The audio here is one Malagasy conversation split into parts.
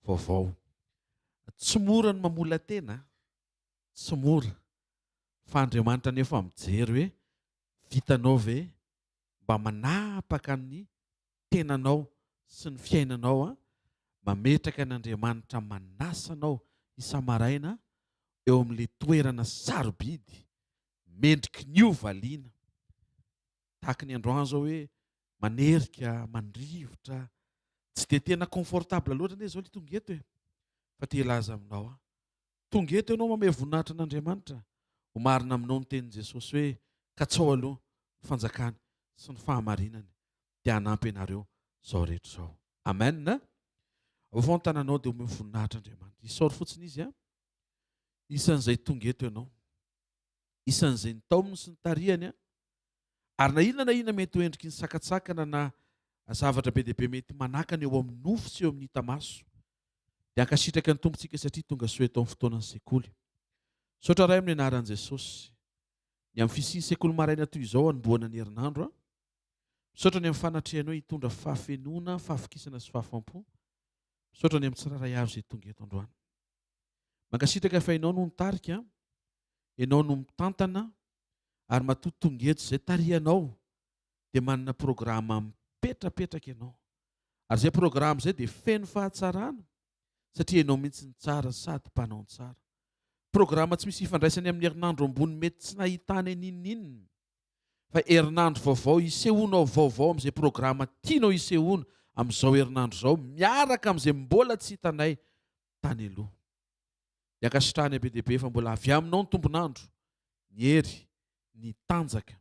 vaovao. Tsy mora ny mamola tena, tsy mora. Fa Andriamanitra nefa mijery hoe vitanao ve mba manapaka ny tenanao sy ny fiainanao mametraka n'Andriamanitra manasanao isa-maraina eo amin'ilay toerana sarobidy mendriky ny ovaliana. Tahaka ny androany zao hoe manerika, mandrivotra, tsy dia tena confortable loatra ane zao le tonga eto fa te hilaza aminao tonga eto ianao manome voninahitra n'Andriamanitra, ho marina aminao ny tenin'i Jesosy hoe katsao aloha fanjakany sy ny fahamarinany dia hanampy ianareo zao rehetra zao. Amen. Vao ny tananao dia omeo voninahitra Andriamanitra. Isaory fotsiny izy isan'izay tonga eto ianao, isan'izay ny taominy sy ny tarihany ary na inona mety ho endriky ny sakatsakana na zavatra be dia be mety manakana eo amin'ny nofo sy eo amin'ny hita-maso dia ankasitraka ny tompontsika satria tonga soa eto amin'ny fotoanany sekoly. Saotra ray amin'ny anaran'i Jesosy, ny amin'ny fisiany sekoly maraina toy izao anombohana ny herinandro misaotra ny amin'ny fanatrehanao hitondra fahafenoana, fahafikisana sy fahafampo. Misaotra ny amin'ny tsiraray avy izay tonga eto androany. Mankasitraka fa ianao no nitarika, ianao no mitantana ary matoa tonga eto izay tarihanao dia manana programa mipetrapetraka ianao. Ary izay programa izay dia feno fahatsarana satria ianao mihitsy ny tsara sady mpanao ny tsara. Programa tsy misy ifandraisany amin'ny herinandro ambony mety tsy nahitany ninnininy. Fa herinandro vaovao isehoanao vaovao amin'izay programa tianao isehoana amin'izao herinandro izao miaraka amin'izay mbola tsy hitanay tany aloha. Dia ankasitrahany be dia be fa mbola avy aminao ny tombonandro, ny hery, ny tanjaka,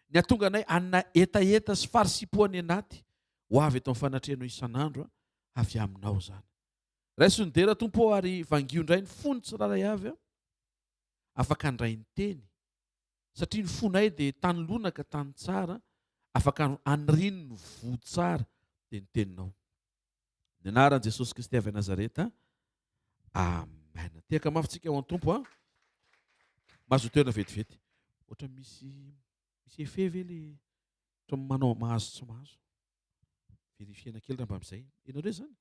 ny atonga anay anina etaeta sy farisipoany anaty ho avy eto amin'ny fanatrehanao isan'andro avy aminao zany. Raisondera tompo ary vangio indray ny fony tsiraray avy afaka handray ny teny satria ny fonay dia tany lonaka tany tsara afaka aniriny ny vo tsara dia ny teninao. Ny anaran'i Jesosy Kristy avy Nazareta. Amen. Tehaka mafintsika ho an-tompo mahazo toerana vetivety. Ohatra misy efe ve le manao mahazo tsy mahazo? Verifiana kely raha mba amin'izay. Ianao re zany?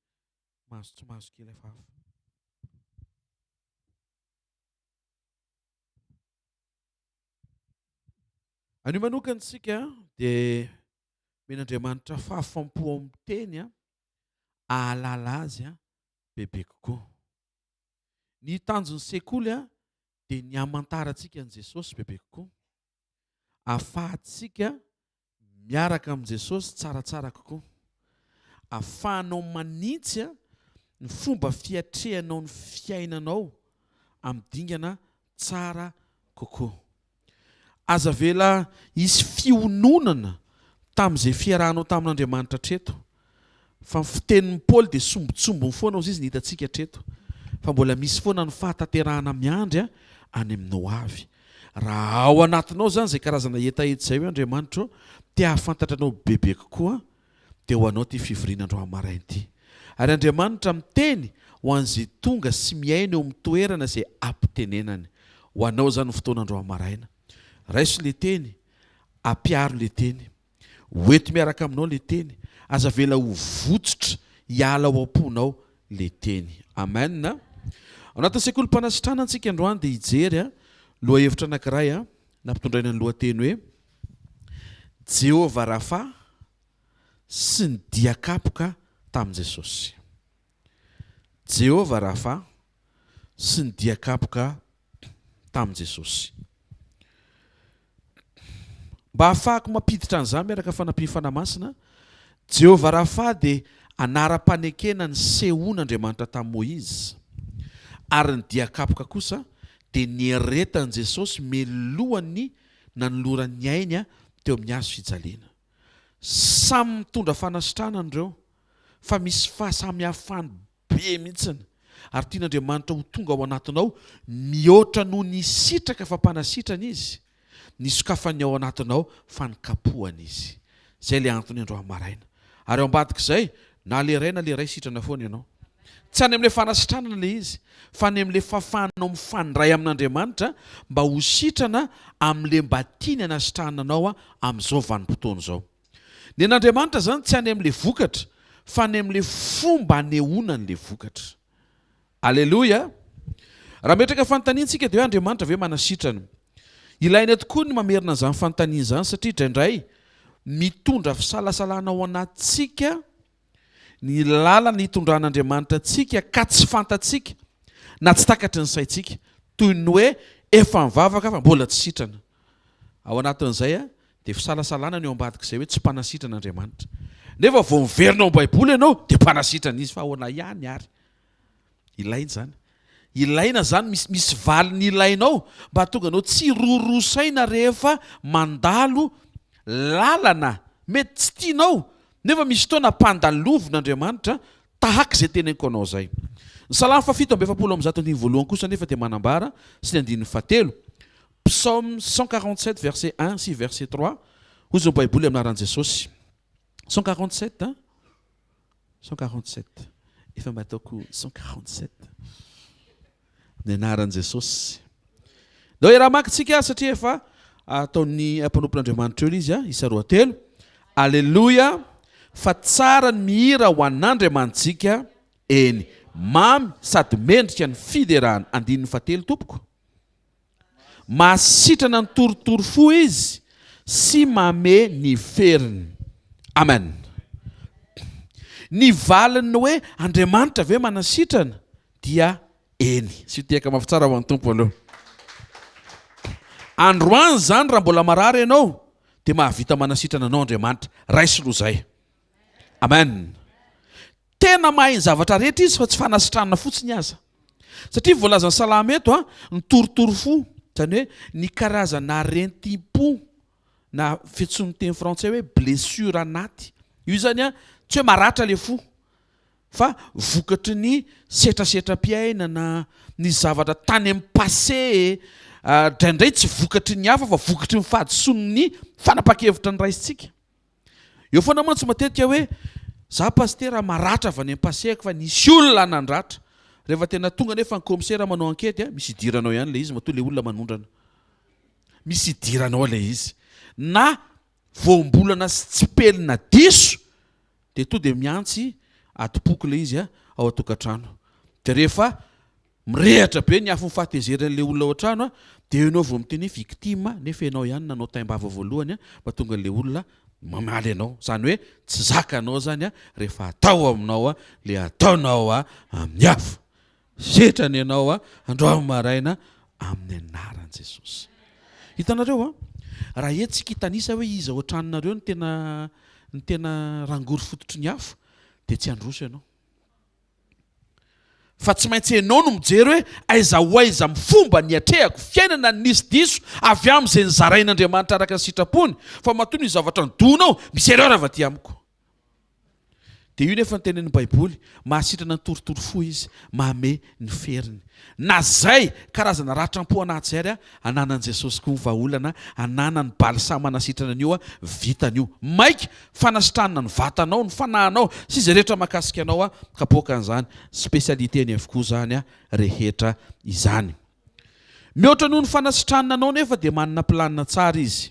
Mahazo tsy mahazo kely hafahafa. Anio manokana tsika dia men'Andriamanitra fahafampo amin'ny teny ahalala azy bebe kokoa. Ny tanjon'ny sekoly dia ny hamantarantsika an'i Jesosy bebe kokoa. Ahafahantsika miaraka amin'i Jesosy tsaratsara kokoa. Ahafahanao manitsy ny fomba fiatrehanao ny fiainanao amin'ny dingana tsara kokoa. Aza vela hisy fiononana tamin'izay fiarahanao tamin'Andriamanitra treto. Fa ny fitenin'ny Paoly dia sombitsombony foana izy ny hitantsika treto. Fa mbola misy foana ny fahatanterahana miandry any aminao avy. Raha ao anatinao zany izay karazana etaeta izay hoe Andriamanitra te hahafantatra anao bebe kokoa dia ho anao ty fivorian'andro amaraina ity. Ary Andriamanitra miteny ho an'izay tonga sy miaina eo amin'ny toerana izay ampitenenany. Ho anao zany ny fotoan'andro amaraina. Raiso le teny, ampiaro le teny, hoeto miaraka aminao le teny, aza vela ho votsotra hiala ao am-ponao le teny. Amen. Anatin'ny sekoly Fanasitranana antsika androany dia hijery loha hevitra anankiray nampitondraina ny lohateny hoe Jehovah Rapha sy ny dian-kapoka tamin'i Jesosy. Jehovah Rapha sy ny dian-kapoka tamin'i Jesosy. Mba ahafahako mampiditra an'izany miaraka fanampiana masina, Jehovah Rapha dia anaram-panekena ny sehoan'Andriamanitra tamin'i Moïse. Ary ny dian-kapoka kosa dia nieretan'i Jesosy melohany nanoloran'ny ainy teo amin'ny hazo fijaliana. Samy mitondra fanasitrana ireo fa misy fahasamihafany be mihitsiny. Ary tian'Andriamanitra ho tonga ao anatinao mihoatra noho ny sitraka fampanasitrana izy, ny sokafany ao anatinao fa nikapohana izy. Izay le antony andro amaraina. Ary ao ambadika izay na le ray sitrana foana ianao. Tsy any amin'ilay fanasitranana le izy, fa any amin'ilay fahafahanao mifandray amin'Andriamanitra mba ho sitrana amin'ilay mba tiany anasitranana anao amin'izao vanim-potoana izao. Ny an'Andriamanitra zany tsy any amin'ilay vokatra, fa ny amin'le fomba anehoana n'le vokatra. Alleloia. Raha metraka fanontaniantsika dia hoe Andriamanitra ve manasitrana. Ilaina tokoa ny mamerina an'izany fanontaniana izany satria indraindray mitondra fisalasalana ao anatsika ny lalana hitondran'Andriamanitra antsika ka tsy fantatsika na tsy takatry ny saitsika toy ny hoe efa mivavaka fa mbola tsy sitrana. Ao anatin'izay dia fisalasalana ny eo ambadik'izay hoe tsy mpanasitran'Andriamanitra. Nefa vao miverina ao Baiboly ianao dia mpanasitrana izy fa ahoana ihany ary. Ilaina zany. Ilaina zany misy valiny ilainao mba tonga anao tsy rorosaina rehefa mandalo lalana mety tsy tianao nefa misy fotoana mpandalovon'Andriamanitra tahaka izay teneniko anao zay. Ny Salamy 7:1 kosa nefa dia manambara sy ny 7. Psaume 147 verset 1 sy verset 3. Hozy ny Baiboly aminaran'i Jesosy. 147 147. Efa mba ataoko 147. Ny anaran'i Jesosy. Dao raha makitsika satria efa ataon'ny mpanompon'Andriamanitra eo izy isa 2. Alleluia. Fa tsara ny mihira ho an'Andriamantsika eny mamy sady mendrika ny fiderahana. 7 tompoko. Mahasitrana ny torotoro fo izy sy mame ny feriny. Amen. Ny valiny hoe Andriamanitra ve manasitrana dia eny. Sy tiaka mafitsara ho an'ny tompo aloha. Androany zany raha mbola marary ianao dia mahavita manasitrana anao Andriamanitra. Raisy loha zay. Amen. Tena mahay ny zavatra rehetra izy fa tsy fanasitrana fotsiny aza. Satria voalazan'ny Salamy eto ny torotoro fo, zany hoe ny karazana aretim-po na fiantsoany teny frantsay hoe blessure anaty. Io zany tsy hoe maratra le fo fa vokatry ny setrasetra-piaina na ny zavatra tany amin'ny passé, indraindray tsy vokatry ny hafa fa vokatry ny fahadisoan'ny fanapa-kevitra ny raisitsika. Eo foana mantsy matetika hoe za pasteur maratra avy any amin'ny passé fa nisy olona nandratra. Rehefa tena tonga nefa ny commissaire manao ankety misy idiranao ihany le izy matoa le olona manondrana. Misy idiranao le izy. Na voambolana sy tsy pelina diso dia to dia miantsy atopoky le izy ao atokantrano. Dia rehefa mirehatra be ny afo fahatezeran'le olona ao an-trano dia ianao vao miteny victime nefa ianao ihany nanao taimbava voalohany mba tonga le olona mamaly anao. Zany hoe tsy zakanao zany rehefa atao aminao le ataonao amin'ny afo. Setrany ianao androany maraina amin'ny anaran'i Jesosy. Hitanareo raha etsika hitanisa hoe izy ao an-tranonareo ny tena rangory fototry ny afo dia tsy androso ianao. Fa tsy maintsy ianao no mijery hoe aiza ho aiza amin'ny fomba ny atrehako fiainana nisy diso avy amin'izay nizarain'Andriamanitra araka ny sitrapony fa matoa ny zavatra ny donao misy erreur avy aty amiko. Dia io nefa ny tenen'ny Baiboly mahasitrana ny torotoro fo izy mahame ny feriny. Na zay karazana ratram-po anaty zay ananan'i Jesosy koa ny vahaolana, ananany balsama manasitrana an'io vitan'io. Maika fanasitranana ny vatanao, ny fanahinao sy izay rehetra mahakasika anao kapoka an'izany spesialiteny avokoa zany rehetra izany. Mihoatra noho ny fanasitranana anao nefa dia manana planina tsara izy.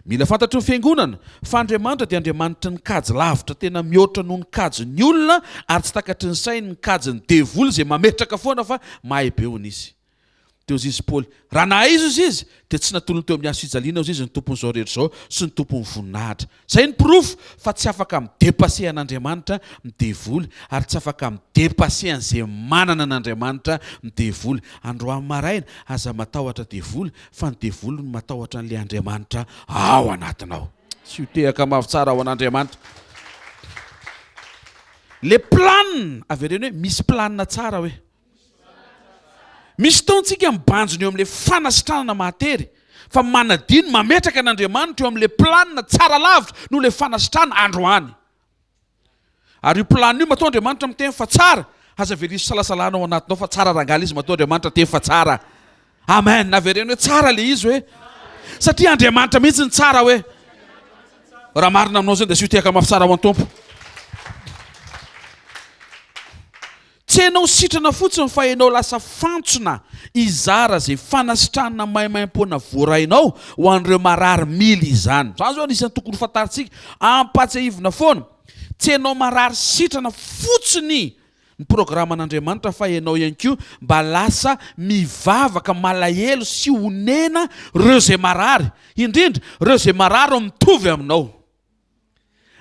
Mila fantatry ny fiangonana fa Andriamanitra dia Andriamanitra ny kajy lavitra tena mihoatra noho ny kajy ny olona ary tsy takatry ny sainy ny kajy ny devoly izay mametraka foana fa mahay be hono izy. Teo izy Paoly, raha nahizo izy dia tsy natolony teo amin'ny hazo fijaliana izy ny tompon'izao rehetra izao sy ny tompon'ny voninahitra. Zay ny proof fa tsy afaka midepase an'Andriamanitra ny devoly ary tsy afaka midepase an'izay manana an'Andriamanitra ny devoly. Androany maraina aza matahotra devoly fa ny devoly no matahotra an'ilay Andriamanitra ao anatinao. Sy ho tehaka mavy tsara ao an'Andriamanitra. Le plan avereny hoe misy planina tsara hoe. Misy taontsika mibanjona eo amin'ilay fanasitranana mahatery fa manadiny mametraka an'Andriamanitra eo amin'ilay planina tsara lavitra no ilay fanasitrana androany. Ary io planina io mataho Andriamanitra miteny fa tsara aza verisy salasalana ao anatinao fa tsara rangala izy mataho Andriamanitra teny fa tsara. Amen. Navereny hoe tsara le izy hoe satria Andriamanitra mihitsy ny tsara hoe. Raha marina aminao zay dia sy ho tehaka mafy tsara ho an-tompo. Tsy hainao sitrana fotsiny fa hainao lasa fantsona izara zay fanasitranana maimaim-poana voarainao ho an'ireo marary mily izany. Zany zao anisan'ny tokony fantaritsika ampatsiahivina foana. Tsy ianao marary sitrana fotsiny ny programan'Andriamanitra fa ianao ihany koa mba lasa mivavaka malahelo sy honena reo zay marary. Indrindra reo zay marary mitovy aminao.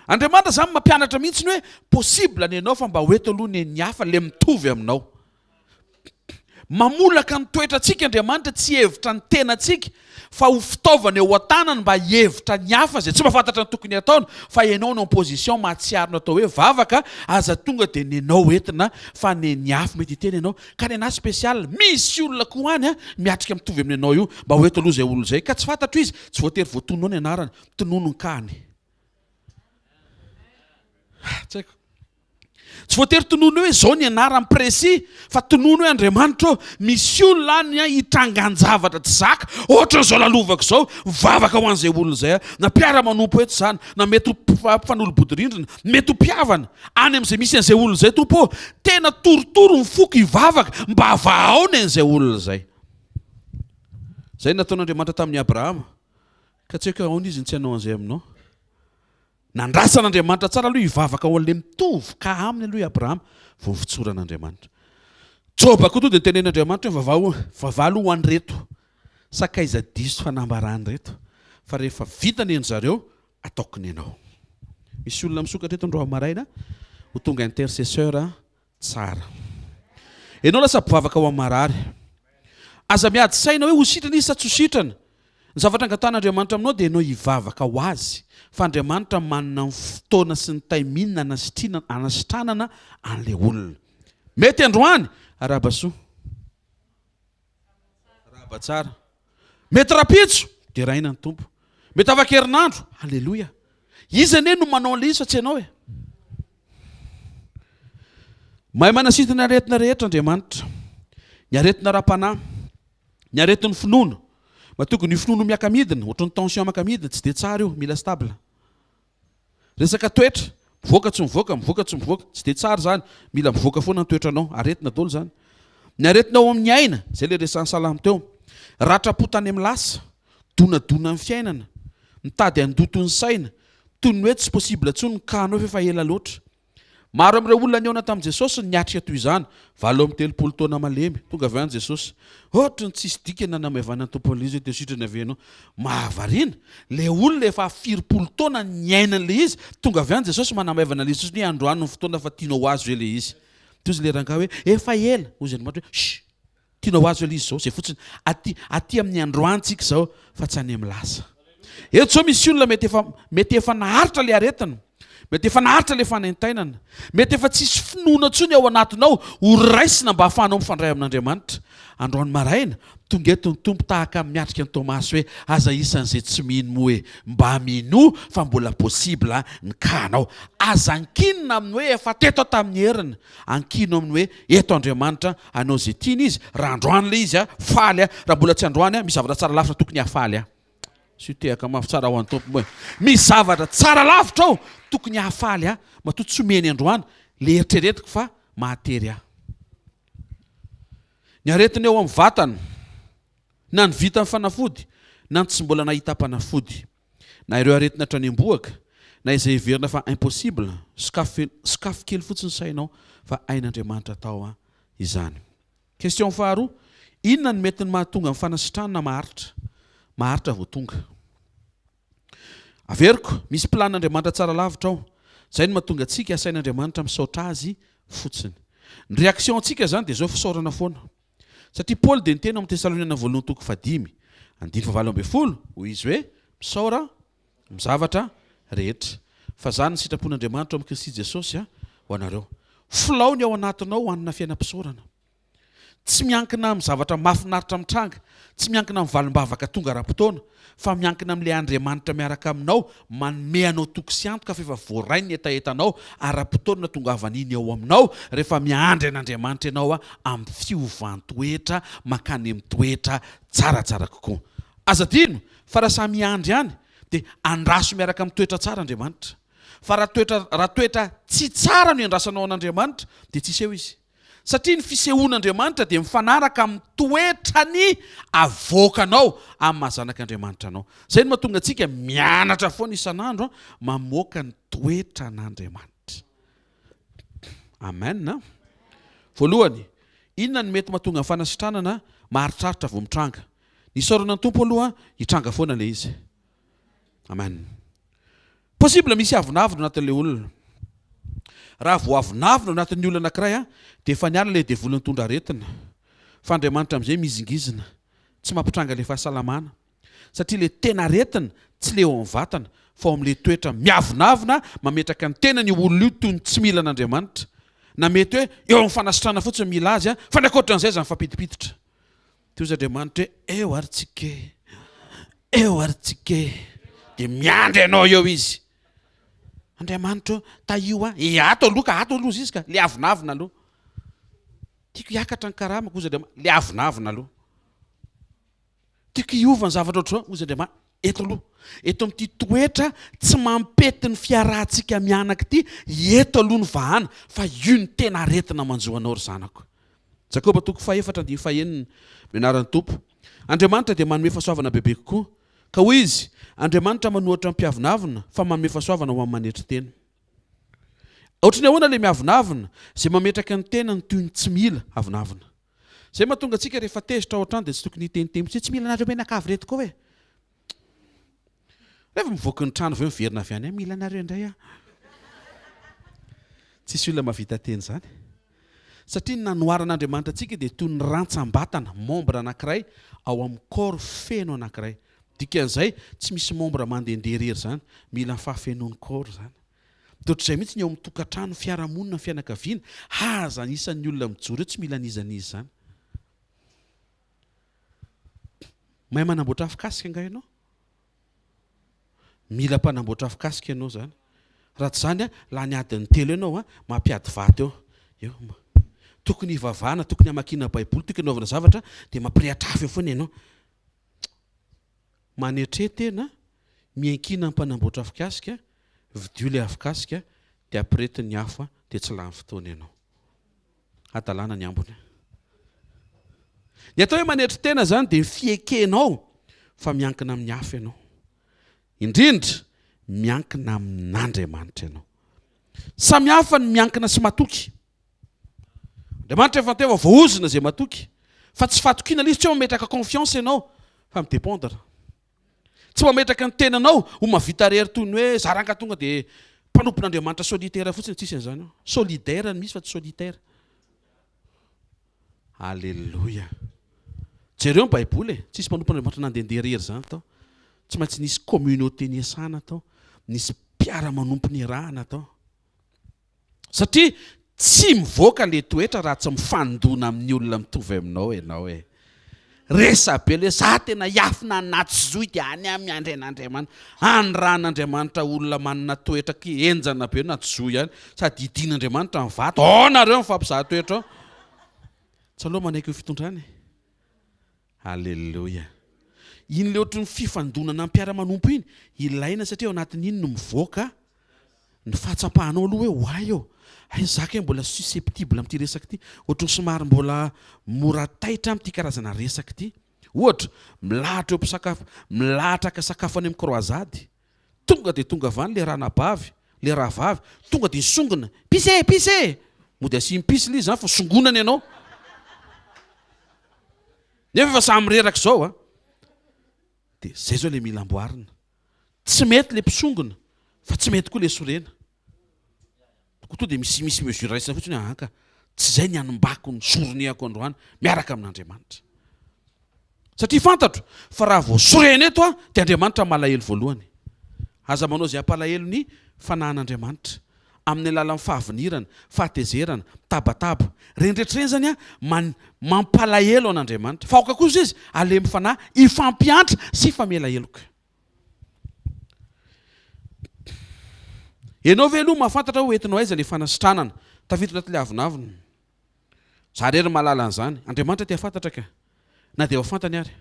Andriamanitra zany mampianatra mihitsy ny hoe possible ny ianao fa mba hoeto aloha ny hafa le mitovy aminao. Mamolaka ny toetrantsika Andriamanitra tsy hevitra ny tenantsika fa ho fitaovana eo an-tanany mba hevitra ny hafa zay tsy mahafantatra ny tokony ataony fa ianao no position mahatsiaro atao hoe vavaka aza tonga dia nenao entina fa ny hafa mety hiteny ianao ka ny anahy spesial misy olona koa any miatrika mitovy amin'ny anao io mba hoeto aloha zay olona zay ka tsy fantatra izy tsy voatery voatononao ny anarany tonono ny kany. Tsy voatery tonono hoe zao ny anarany précis fa tonono hoe Andriamanitra misy olona any hitrangan-javatra tsy zaka ohatra zao lalovako zao vavaka ho an'izay olona zay na mpiara-manompo eto zany na mety mfanolobodorindrina mety mpiavana any amin'izay misy an'izay olona zay tompo tena torotoro mifoky hivavaka mba havahaony an'izay olona zay. Zay nataon'Andriamanitra tamin'ny Abrahama ka tsy hoe aona izy ny tsy hanao an'izay aminao. Nandrasan'Andriamanitra tsara aloha hivavaka ho an'ilay mitovy ka aminy aloha i Abrahama vao fitsoran'Andriamanitra. Joba koa to dia nitenen'Andriamanitra hoe vavalo ho an'ny reto sakaiza diso fanambarany reto fa rehefa vitany ny zareo ataoko ny ianao. Misy olona misokatra eto androa maraina ho tonga intercesseur tsara. Ianao lasa mpivavaka ho marary. Aza miady saina hoe ho sitrana izy sa tsy ho sitrana. Ny zavatra angatan'Andriamanitra aminao dia ianao hivavaka ho azy. Fa Andriamanitra manana ny fotoana sy ny taimina anasitranana an'ilay olona. Mety androany arabasoa. Araba tsara. Mety rapitso dia raina ny tompo. Mety avakerinandro. Alleloia. Izy ane no manao an'ilay izy fa tsy ianao e. Mahay manasitrana ny aretina rehetra Andriamanitra. Ny aretina ra-panahy. Ny aretin'ny finono. Matoko ny finono miaka-midina, ohatran'ny tension miaka-midina, tsy dia tsara io, mila stable. Resaka toetra, mivoaka tsy mivoaka, mivoaka tsy mivoaka, tsy dia tsara zany, mila mivoaka foana ny toetranao, aretina daholo zany. Ny aretina ao amin'ny aina, zay le resan'ny salamo teo, ratra-potany amin'ny lasa, donadona amin'ny fiainana, mitady handoto ny saina, toy ny hoe tsy possible intsony ny kanao fa efa ela loatra. Maro amin'ireo olona niaona tamin'i Jesosy niatrika toy izany, 7 taona malemy, tonga avy any Jesosy. Ohatra ny tsisy dikana namaivana ny tompony izy dia sitrana avy anao. Mahavariana, le olona efa 40 taona niainan'le izy, tonga avy any Jesosy manamaivana le Jesosy ny androany ny fotoana fa tianao azy hoe le izy. Toy izy le rangaha hoe efa ela, hozy Andriamanitra hoe shh, tianao azy hoe le izy zao, zay fotsiny aty amin'ny androantsika zao fa tsy any amin'ny lasa. Eto zao misy olona mety efa naharitra le aretina. Mety efa naharitra le fanaintainana. Mety efa tsisy finoana intsony ao anatinao ho raisina mba hahafahanao mifandray amin'Andriamanitra. Androany maraina tonga eto ny tompo tahaka miatrika ny Tomasy hoe aza isan'izay tsy mino moa hoe mba mino fa mbola possible ny kanao. Aza ankinina amin'ny hoe efa teto tamin'ny herina. Ankino amin'ny hoe eto Andriamanitra anao zay tiany izy. Raha androany le izy faly raha mbola tsy androany misy zavatra tsara lavitra tokony hafaly sy tehaka mafy tsara ho an'ny tompo moa. Misy zavatra tsara lavitra ao tokony hafaly matoa tsy omeny androany le eritreretiko fa mahatery ny aretina eo amin'ny vatana na ny vita amin'ny fanafody na ny tsy mbola nahita mpanafody na ireo aretina hatrany am-bohaka na izay heverina fa impossible sokafo kely fotsiny sainao fa ain'Andriamanitra tao izany. Question faharoa, inona ny mety ny mahatonga amin'ny fanasitranana maharitra vao tonga? Averiko, misy plan'Andriamanitra tsara lavitra ao. Zay no mahatonga antsika asain'Andriamanitra misaotra azy fotsiny. Ny réaction antsika zany dia zao fisaorana foana. Satria Paul dia niteny amin'ny Tesaloniana voalohany toko 5, 9:20 hoy izy hoe misaora amin'ny zavatra rehetra. Fa zany ny sitrapon'Andriamanitra amin'ny Kristy Jesosy ho anareo. Filaony ao anatinao ho anina fiainam-pisaorana. Tsy miankina amin'ny zavatra mahafinaritra mitranga, tsy miankina amin'ny valim-bavaka tonga ara-potoana, fa miankina amin'ilay Andriamanitra miaraka aminao, manome anao toky sy antoka fa efa voarainy etaetanao ara-potoana tonga avaniny ao aminao rehefa miandry an'Andriamanitra ianao amin'ny fiovantoetra mankany amin'ny toetra tsaratsara kokoa. Aza dino fa raha samy miandry ihany dia andraso miaraka amin'ny toetra tsara Andriamanitra. Fa raha toetra tsy tsara no andrasanao an'Andriamanitra dia tsisy eo izy. Satria ny fisehoan'Andriamanitra dia mifanaraka amin'ny toetrany avoakanao amin'ny mahazanak'Andriamanitra anao. Zay no mahatonga antsika mianatra foana isan'andro mamoaka ny toetran'Andriamanitra. Amen. Voalohany, inona ny mety mahatonga ny fanasitranana maharitraritra vao mitranga? Ny saorana ny tompo aloha hitranga foana le izy. Amen. Possible misy avinavina anatin'ilay olona. Raha vao avinavina anatin'ny olona anankiray dia efa niala ilay devoly nitondra aretina. Fa Andriamanitra amin'izay mizingizina, tsy mampitranga ilay fahasalamana. Satria ilay tena aretina tsy ilay ao amin'ny vatana, fa ao amin'ilay toetra miavinavina mametraka ny tenany olona io toy ny tsy mila an'Andriamanitra. Na mety hoe eo amin'ny fanasitrana fotsiny mila azy fa ny ankoatran'izay zany fampitipititra. Toy izy Andriamanitra hoe eo ary tsike, eo ary tsike, dia miandry ianao eo izy. Andriamanitra ta io ato aloha izy ka le avinavina aloha. Tiako hiakatra ny karamako ozy Andriamanitra, le avinavina aloha. Tiako hiova ny zavatra ohatr'izao ozy Andriamanitra, eto aloha. Eto amin'ity toetra tsy mampety ny fiarahantsika mianaka ity, eto aloha ny vahana, fa io ny tena aretina manjoanao ry zanako. Jakoba 4:4-5 mianaran'ny tompo. Andriamanitra dia manome fahasoavana bebe kokoa. Ka hoy izy, Andriamanitra manohatra mpiavinavina fa manome fahasoavana ho amin'ny manetry tena. Ohatrany ahoana ilay miavinavina izay mametraka ny tenany toy ny tsy mila avinavina. Izay mahatonga antsika rehefa tezitra ao an-trano dia tsy tokony hiteniteny tsy mila anareo menakavy reto koa hoe. Rehefa mivoaka ny trano avy eo miverina avy any, mila anareo indray Tsisy olona mahavita teny izany. Satria nanoaran'Andriamanitra antsika dia toy ny rantsambatana, membre anankiray ao amin'ny corps feno anankiray. Dikan'izay tsy misy membre mandehandeha irery izany, mila ny fahafenoan'ny corps izany. Dia ohatr'izay mihitsy ny ao amin'ny tokantrano, fiarahamonina, fianakaviana, haza anisan'ny olona mijoro tsy mila an'izan'izy izany. Mahay manamboatra afikasika nga ianao? Mila mpanamboatra afikasika ianao izany. Raha tsy izany laha ny adiny telo ianao mampiady vato eo. Tokony hivavahana, tokony hamakiana baiboly, tokony hanaovana zavatra dia mampirehatra afo eo foana ianao. Manetrety miankina mpanamboatra afikasika, vidio ilay afikasika, dia ampirety ny afo dia tsy lany fotoana ianao. Adalàna ny ambony. Ny atao hoe manetry tena zany dia fiekenao fa miankina amin'ny afo ianao. Indrindra miankina amin'Andriamanitra ianao. Samy hafa ny miankina sy matoky. Andriamanitra efa teo voaozina izay matoky, fa tsy fatokiana ilay izy, tsy mametraka confiance ianao fa midépendre. Tsy mametraka ny tenanao ho mahavita rery toy ny hoe zaranga tonga dia mpanompon'Andriamanitra solitaire fotsiny, tsisy an'izany. Solidaire ny misy fa tsy solitaire. Alléluia. Jereo ny baiboly tsisy mpanompon'Andriamanitra nandehandeha rery izany tao. Tsy maintsy nisy communauté niasana tao, nisy mpiara-manompo niarahana tao. Satria tsy mivoaka le toetra raha tsy mifandona amin'ny olona mitovy aminao ianao Resa be le za tena hiafina anaty zoy dia any miandry an'Andriamanitra. Andran'Andriamanitra olona manana toetra enjana be anaty zoy ihany, sady hidian'Andriamanitra ny vato. Nareo mifampizaha toetra ao. Tsy aloha manaiky io fitondrany. Alléluia. Iny le ohatry ny fifandonana amin'ny mpiara-manompo iny ilaina, satria ao anatin'iny no mivoaka ny fahatsapahanao aloha hoe hoay eo. Zaka mbola susceptible amin'ity resaka ity, ohatrany somary mbola mora taitra amin'ity karazana resaka ity. Ohatra milahatra eo mpisakafo, milahatra ka sakafo any amin'ny croisade, tonga dia tonga avany le ranabavy, le rahavavy, tonga dia songona, pise mody asy mpisy le izy fa songonana ianao. Nefa efa samy reraka izao dia zay zao le mila amboarina. Tsy mety le mpisongona fa tsy mety koa le sorena. Koa dia misy mesure raisina fotsiny ka tsy izay ny hanimbako ny soroniako androany miaraka amin'Andriamanitra. Satria fantatro fa raha vao sorena eto dia Andriamanitra malahelo voalohany. Aza manao izay hampalahelo ny fanahin'Andriamanitra amin'ny alalan'ny fahavinirana, fahatezerana, tabataba. Rendretreny zany mampalahelo an'Andriamanitra. Fa aoka kosa izy alemy fanahy, ifampiantra sy ifamelaheloka. Ianao ve aloha mahafantatra hoe entinao aiza le fanasitranana tafiditra anaty le avinavina? Za rery mahalala an'izany. Andriamanitra tia fantatra ka. Na dia fantany ary.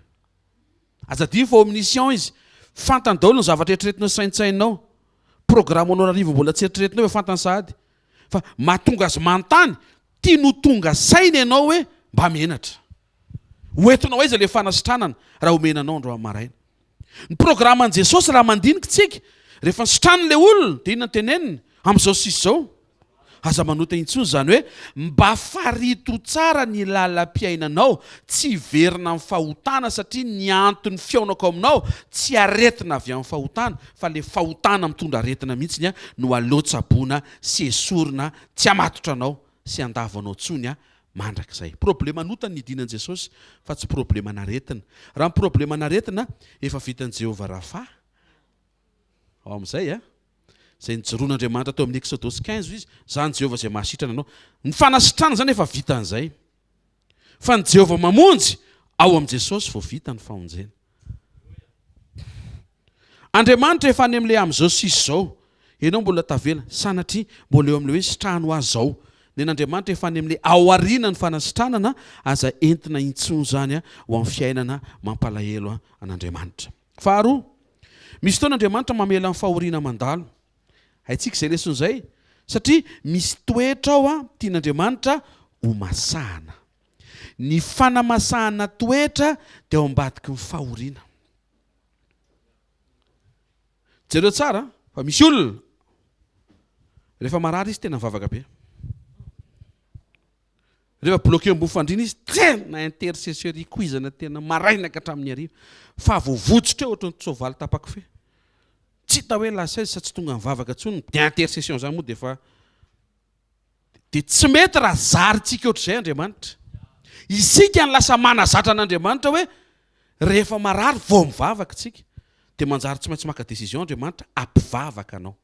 Azadia fa omniscient izy. Fantany daholo ny zavatra eritreretinao saintsainao. Programanao arivo mbola tsy eritreretinao hoe fantany sahady. Fa mahatonga azy manontany, tia no tonga saina ianao hoe mba menatra. Hoentinao aiza le fanasitranana raha omenanao andro maraina. Ny programan'i Jesosy raha mandinika tsika, rehefa nisitrano le olona dia inona teneniny? Amin'izao sisy izao. aza manota intsony zany hoe mba farito tsara ny lalam-piainanao, tsy verina amin'ny fahotana satria ny antony fiaonako aminao tsy aretina avy amin'ny fahotana fa le fahotana mitondra aretina mihitsy no aloatsaboana sy esorina tsy amatotra anao sy andavanao tsony mandrakizay. Problema anotany ny dinan Jesosy fa tsy problema naretina. Raha ny problema naretina efa vitan'i Jehovah Rapha. Ao amin'izay zay nijoroan'Andriamanitra tao amin'ny Exodosy 15 izy, zany Jehovah zay mahasitrana anao. Ny fanasitrana zany efa vita an'izay. Fa ny Jehovah mamonjy ao amin'i Jesosy vao vita ny famonjena. Andriamanitra efa any amin'ilay amin'izao sisy zao, ianao mbola tavela, sanatria mbola eo amin'ilay hoe sitrahany ho azy zao. N'Andriamanitra efa any amin'ilay ao aoriana ny fanasitranana aza entina intsony zany ho amin'ny fiainana mampalahelo an'Andriamanitra. Faharoa, misy fotoana Andriamanitra mamela ny fahoriana mandalo. Haitsika izay lesona izay satria misy toetra ao tian'Andriamanitra ho masahana. Ny fanamasahana toetra dia ao ambadiky ny fahoriana. Jereo tsara fa misy olona rehefa marary izy tena mivavaka be. Rehefa bloqué ambony fandriana izy tena intercessory kuizana tena marainaka hatramin'ny hariva fa voavotsitra eo ohatran'ny tsoavaly tapaka fe. Tsy hita hoe lasa izy sa tsy tonga mivavaka tsony dia intercession zany moa dia fa dia tsy mety raha zarintsika ohatr'izay Andriamanitra. Isika ny lasa manazatra an'Andriamanitra hoe rehefa marary vao mivavaka tsika. Dia manjary tsy maintsy maka décision Andriamanitra ampivavaka anao.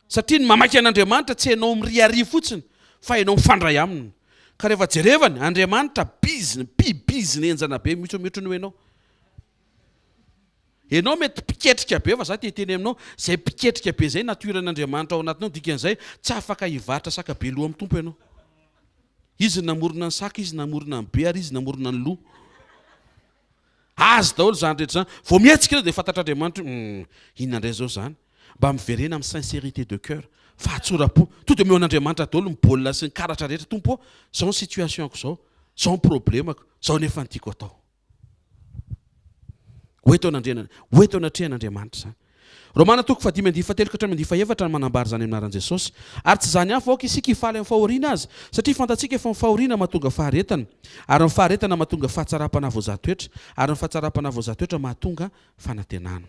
Satria ny mamaky an'Andriamanitra tsy ianao miriary fotsiny fa ianao mifandray aminy. Ka rehefa jerevany Andriamanitra pibiziny enjana be mihotromihotrony ianao. Ianao mety piketrika be fa za teteny aminao zay piketrika be zay natoran'Andriamanitra ao anatinao dikan'izay tsy afaka hivatra saka be loha amin'ny tompo ianao. Izy namorona ny saka, izy namorona ny be ary izy namorona ny loha. Azy daholo zany rehetra zany. Vao mihetsika ianao dia fantatr'Andriamanitra inona indray zao zany. Mba miverena amin'ny sincérité de cœur. Fahatsoram-po. To dia meo an'Andriamanitra daholo mibaolina sy ny karatra rehetra. Tompo, zao ny situationko zao, zao ny problemako, zao nefa ny tiako atao. Hoeto anatrehan'Andriamanitra zany. Romana 5:7-8 manambara zany amin'ny anaran'i Jesosy. Ary tsy zany ihany fa isika hifaly amin'ny fahoriana azy. Satria fantatsika efa ny fahoriana mahatonga faharetana. Ary ny faharetana mahatonga fahatsarapana voazatoetra. Ary ny fahatsarapana voazatoetra mahatonga fanantenana.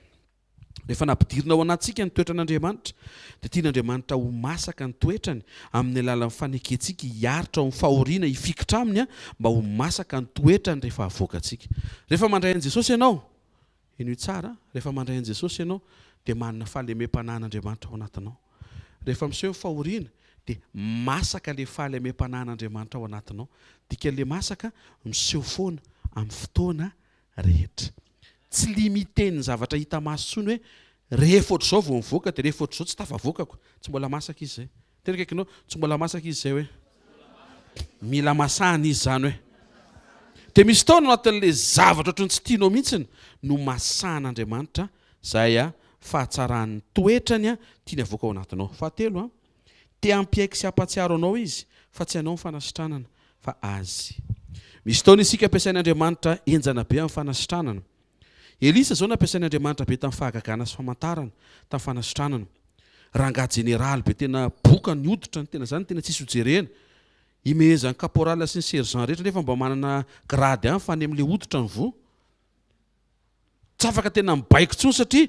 Rehefa nampidirina ao anatsika ny toetran'Andriamanitra dia tian'Andriamanitra ho masaka ny toetrany amin'ny alalan'ny faneketsika hiaritra ao amin'ny fahoriana hifikitra aminy mba ho masaka ny toetrany rehefa avoakantsika. Rehefa mandray an'i Jesosy ianao, ino tsara, rehefa mandray an'i Jesosy ianao dia manana fahalemem-panahin'Andriamanitra ao anatinao. Rehefa miseho fahoriana dia masaka le fahalemem-panahin'Andriamanitra ao anatinao. Dikan'ilay masaka miseho foana amin'ny fotoana rehetra. Tsy limité ny zavatra hita maso tsony hoe rehefa ohatr'izao vao mivoaka dia rehefa ohatr'izao tsy tafavoakako. Tsy mbola masaka izy zay. Tena kaikinao tsy mbola masaka izy zay hoe mila masahana izy zany hoe. Dia misy taona anatin'ilay zavatra ohatrany tsy tianao mihitsiny no masahan'Andriamanitra zay fahatsarany toetrany tiany avoaka ao anatinao. Fahatelo te hampiaiky sy hampatsiaro anao izy fa tsy anao ny fanasitranana fa azy. Misy taona isika ampiasain'Andriamanitra enjana be amin'ny fanasitranana. Elisa zao nampiasain'Andriamanitra be tamin'ny fahagagana sy famantarana tamin'ny fanasitranana. Rangahy jeneraly be tena boka ny hoditra tena zany tena tsisy hojerena. Imehezan'ny kaporal sy ny sergent rehetra nefa mba manana grady ihany fa any amin'ilay hoditra ny vo. Tsy afaka tena mibaiko tsony satria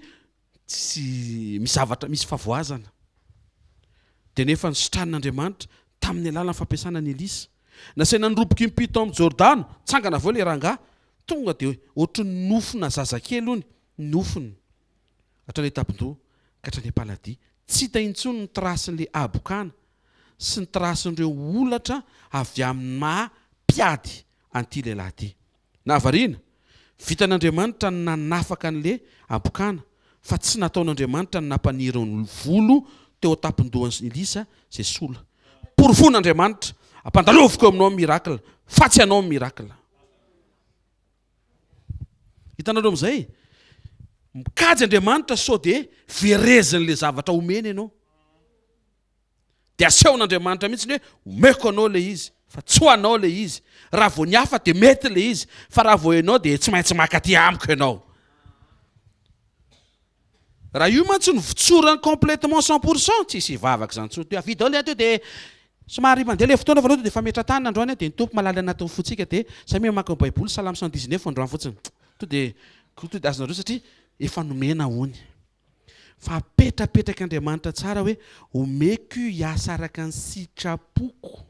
tsy misavatra misy favoazana. Dia nefa nisitran'Andriamanitra tamin'ny alalan'ny fampiasana ny Elisa. Nasaina nyroboky mipito amin'ny Jordano, tsangana avao ilay rangahy. Tonga dia ohatran'ny nofona zazakely hony, nofony. Hatrany tapindoha ka hatrany am-paladia. Tsy hita intsony ny trasin'ilay abokana sy ny trasin'ireo olatra avy amin'ny maha-piady an'ity lehilahy ity. Na havariana, vitan'Andriamanitra ny nanafaka an'ilay abokana fa tsy nataon'Andriamanitra ny nampaniry ny volo teo tapindohan'ny Elisa izay sola. Porofon'Andriamanitra, ampandaloviko aminao amin'ny miracle, fa tsy anao amin'ny miracle. Hitanareo amin'izay, mikajy Andriamanitra sao dia verezin'ilay zavatra omeny ianao. Dia asehon'Andriamanitra mihitsy hoe omeko anao ilay izy, fa tsy ho anao ilay izy. Raha vao ny hafa dia mety ilay izy, fa raha vao ianao dia tsy maintsy makaty amiko ianao. raha io mantsy ny vitsorany complètement 100% tsisy hivavaka zany tso. Avidy ao le ateo dia somary mandeha le fotoana valoha dia fa metra-tany androany dia ny tompo malala anatin'ny fotsika dia samy maka ny baiboly salamy 119 androany fotsiny to dia azonareo satria efa nomena hony. Fa apetrapetraka Andriamanitra tsara hoe omeko hiasa araka ny sitrapoko.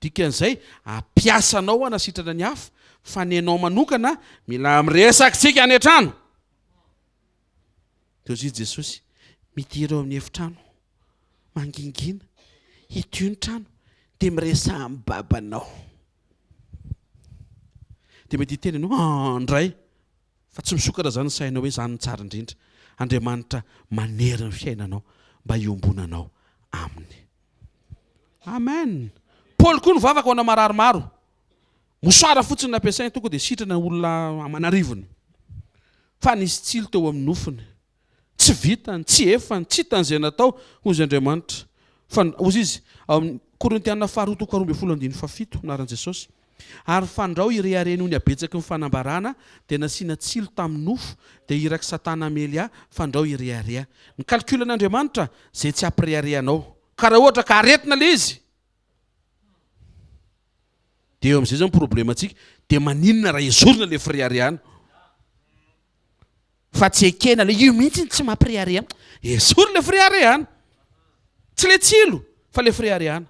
Dikan'izay ampiasanao hanasitrana ny hafa fa ny anao manokana mila miresakitsika any an-trano. Dia izy Jesosy midira amin'ny efitrano mangingina hito ny trano dia miresa amin'ny babanao. Dia mety hiteny ianao ndray fa tsy misokatra zany ny sainao hoe zany ny tsara indrindra. Andriamanitra manery ny fiainanao mba hiombonanao aminy. Amen. Paul koa nivavaka ho ana mararomaro. Mosoara fotsiny nampiasainy tonga dia sitrana olona amanarivony. Fa nisy tsilo teo amin'ny nofony. Tsy vitany, tsy efany, tsy tanizay natao hozy Andriamanitra. Fa hozy izy amin'ny Korintiana 2:17 naran'i Jesosy. Ary fandrao irehareny ho ny abetsaky ny fanambarana dia nasiana tsilo tamin'ny nofo dia iraky Satana Amelia fandrao irehareha. Ny kalkulan'Andriamanitra zay tsy ampireharehanao. Ka raha ohatra ka aretina le izy dia eo amin'izay zany problemantsika dia maninona raha ezorina le firehariana. Fa tsy ekena le io mihitsy tsy mampirehareha. Ezory le firehariana. Tsy le tsilo fa le firehariana.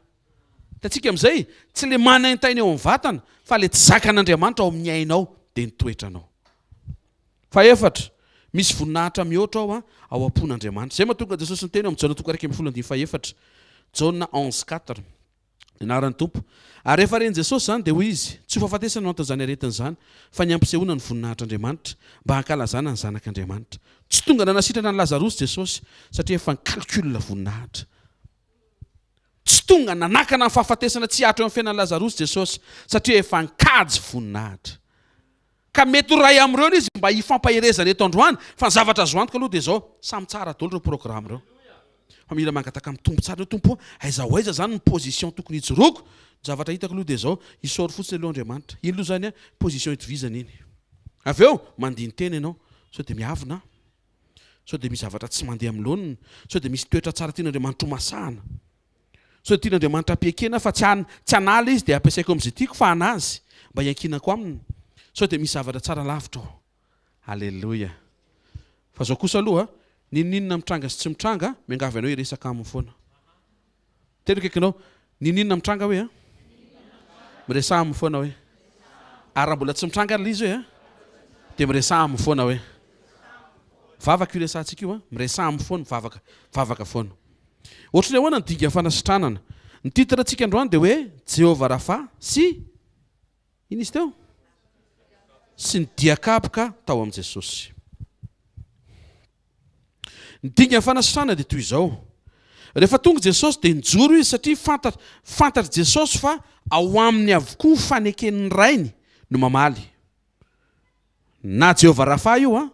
Tatsika amin'izay tsy le manaintaina eo amin'ny vatana fa le tsy zakan'Andriamanitra ao amin'ny ainao dia ny toetranao. Fa efatra, misy voninahitra mihoatra ao am-pon'Andriamanitra. Zay mahatonga Jesosy ny teny amin'ny Jaona 1:14. Jaona 11:4. Naran'ny tompo. Ary rehefa reny Jesosy zany dia hoy izy tsy ho fahafatesana no anton'izany aretina izany fa ny ampisehoana ny voninahitr'Andriamanitra mba hankalazana ny zanak'Andriamanitra. Tsy tonga nanasitrana ny Lazarosy Jesosy satria efa nikalkula voninahitra. Tsy tonga nanakana ny fahafatesana tsy ahatra eo amin'ny fiainan'ny Lazarosy Jesosy satria efa nikajy voninahitra. Ka mety ho ray amin'ireo izy mba hifampahirezana eto androany fa ny zavatra azo antoka aloha dia izao samy tsara daholo ireo programme ireo. Fa mila mangataka amin'ny tompo tsara, tompo aiza ho aiza zany ny position tokony hijoroako. Ny zavatra hitako aloha dia izao hisaory fotsiny aloha Andriamanitra. Ino aloha zany position hitovizana iny. Avy eo mandiny teny ianao sao dia miavina, sao dia misy zavatra tsy mandeha amin'ny laoniny, sao dia misy toetra tsara tian'Andriamanitra ho masahana. So tian'Andriamanitra ampiekena fa tsy hanala izy dia ampiasaiko amin'izay tiako fa anazy mba hiankinako aminy. So dia misy zavatra tsara lavitra ao. Halleluja. Fa zao kosa aloha ninona mitranga sy tsy mitranga miangavy anao hiresaka aminy foana. Teny kaikinao ninona mitranga hoe miresa aminy foana hoe. Ary raha mbola tsy mitranga ilay izy hoe dia miresa aminy foana hoe. Vavaka io resantsika io miresa aminy foana vavaka foana. Ohatrany ahoana ny dian fanasitranana. Ny titrantsika androany dia hoe Jehovah Rapha sy ino izy teo? Sy ny dian-kapoka tao amin'i Jesosy. Ny dian fanasitranana dia toy izao. Rehefa tonga Jesosy dia nijoro izy satria fantatra Jesosy fa ao aminy avokoa faneken'ny rainy no mamaly. Na Jehovah Rapha io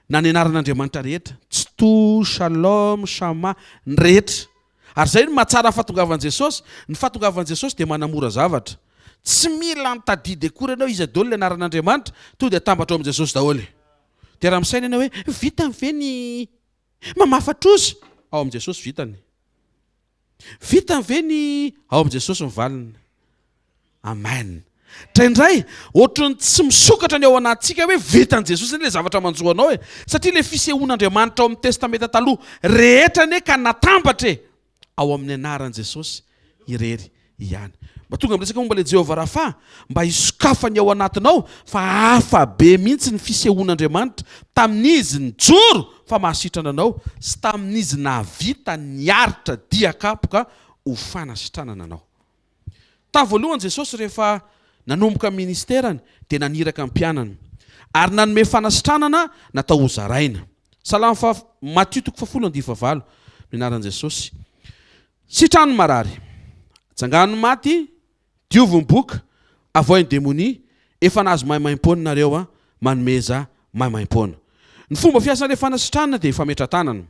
na ny anaran'Andriamanitra rehetra, Tsto, Shalom, Shama, ny rehetra. Ary izay no mahatsara fahatongavan'i Jesosy. Ny fahatongavan'i Jesosy dia manamora zavatra. Tsy mila mitadidy akory ianao izy daholo ny anaran'Andriamanitra to dia atambatra ao amin'i Jesosy daholo. Dia raha misaina ianao hoe vitany ve ny mamafatra ozy? Ao amin'i Jesosy vitany. Vitany ve ny ao amin'i Jesosy mivaliny. Amen. Traindray ohatrany tsy misokatra ny ao anatsika hoe vitan'i Jesosy ilay zavatra manjoanao e. Satria ilay fisehoan'Andriamanitra ao amin'ny testamenta taloha rehetra ne ka natambatra ao amin'ny anaran'i Jesosy irery ihany. Mba tonga miresaka momba ilay Jehovah Rapha mba hisokafany ao anatinao fa hafa be mihitsy ny fisehoan'Andriamanitra tamin'izy nijoro fa mahasitrana anao sy tamin'izy nahavita niaritra dian-kapoka ho fanasitranana anao. Tamin'ny voalohany Jesosy rehefa nanomboka ministerany dia naniraka ny mpianany ary nanome fanasitranana natao ho zaraina. Salamy Matthieu 10:9 minaran'i Jesosy. Sitrano marary, tsangano maty, dioviny boka, avoiny demonia, efa nahazo maimaim-pona nareo manomeza maimaim-pona. Ny fomba fiasan'ilay fanasitranana dia fametra-tanana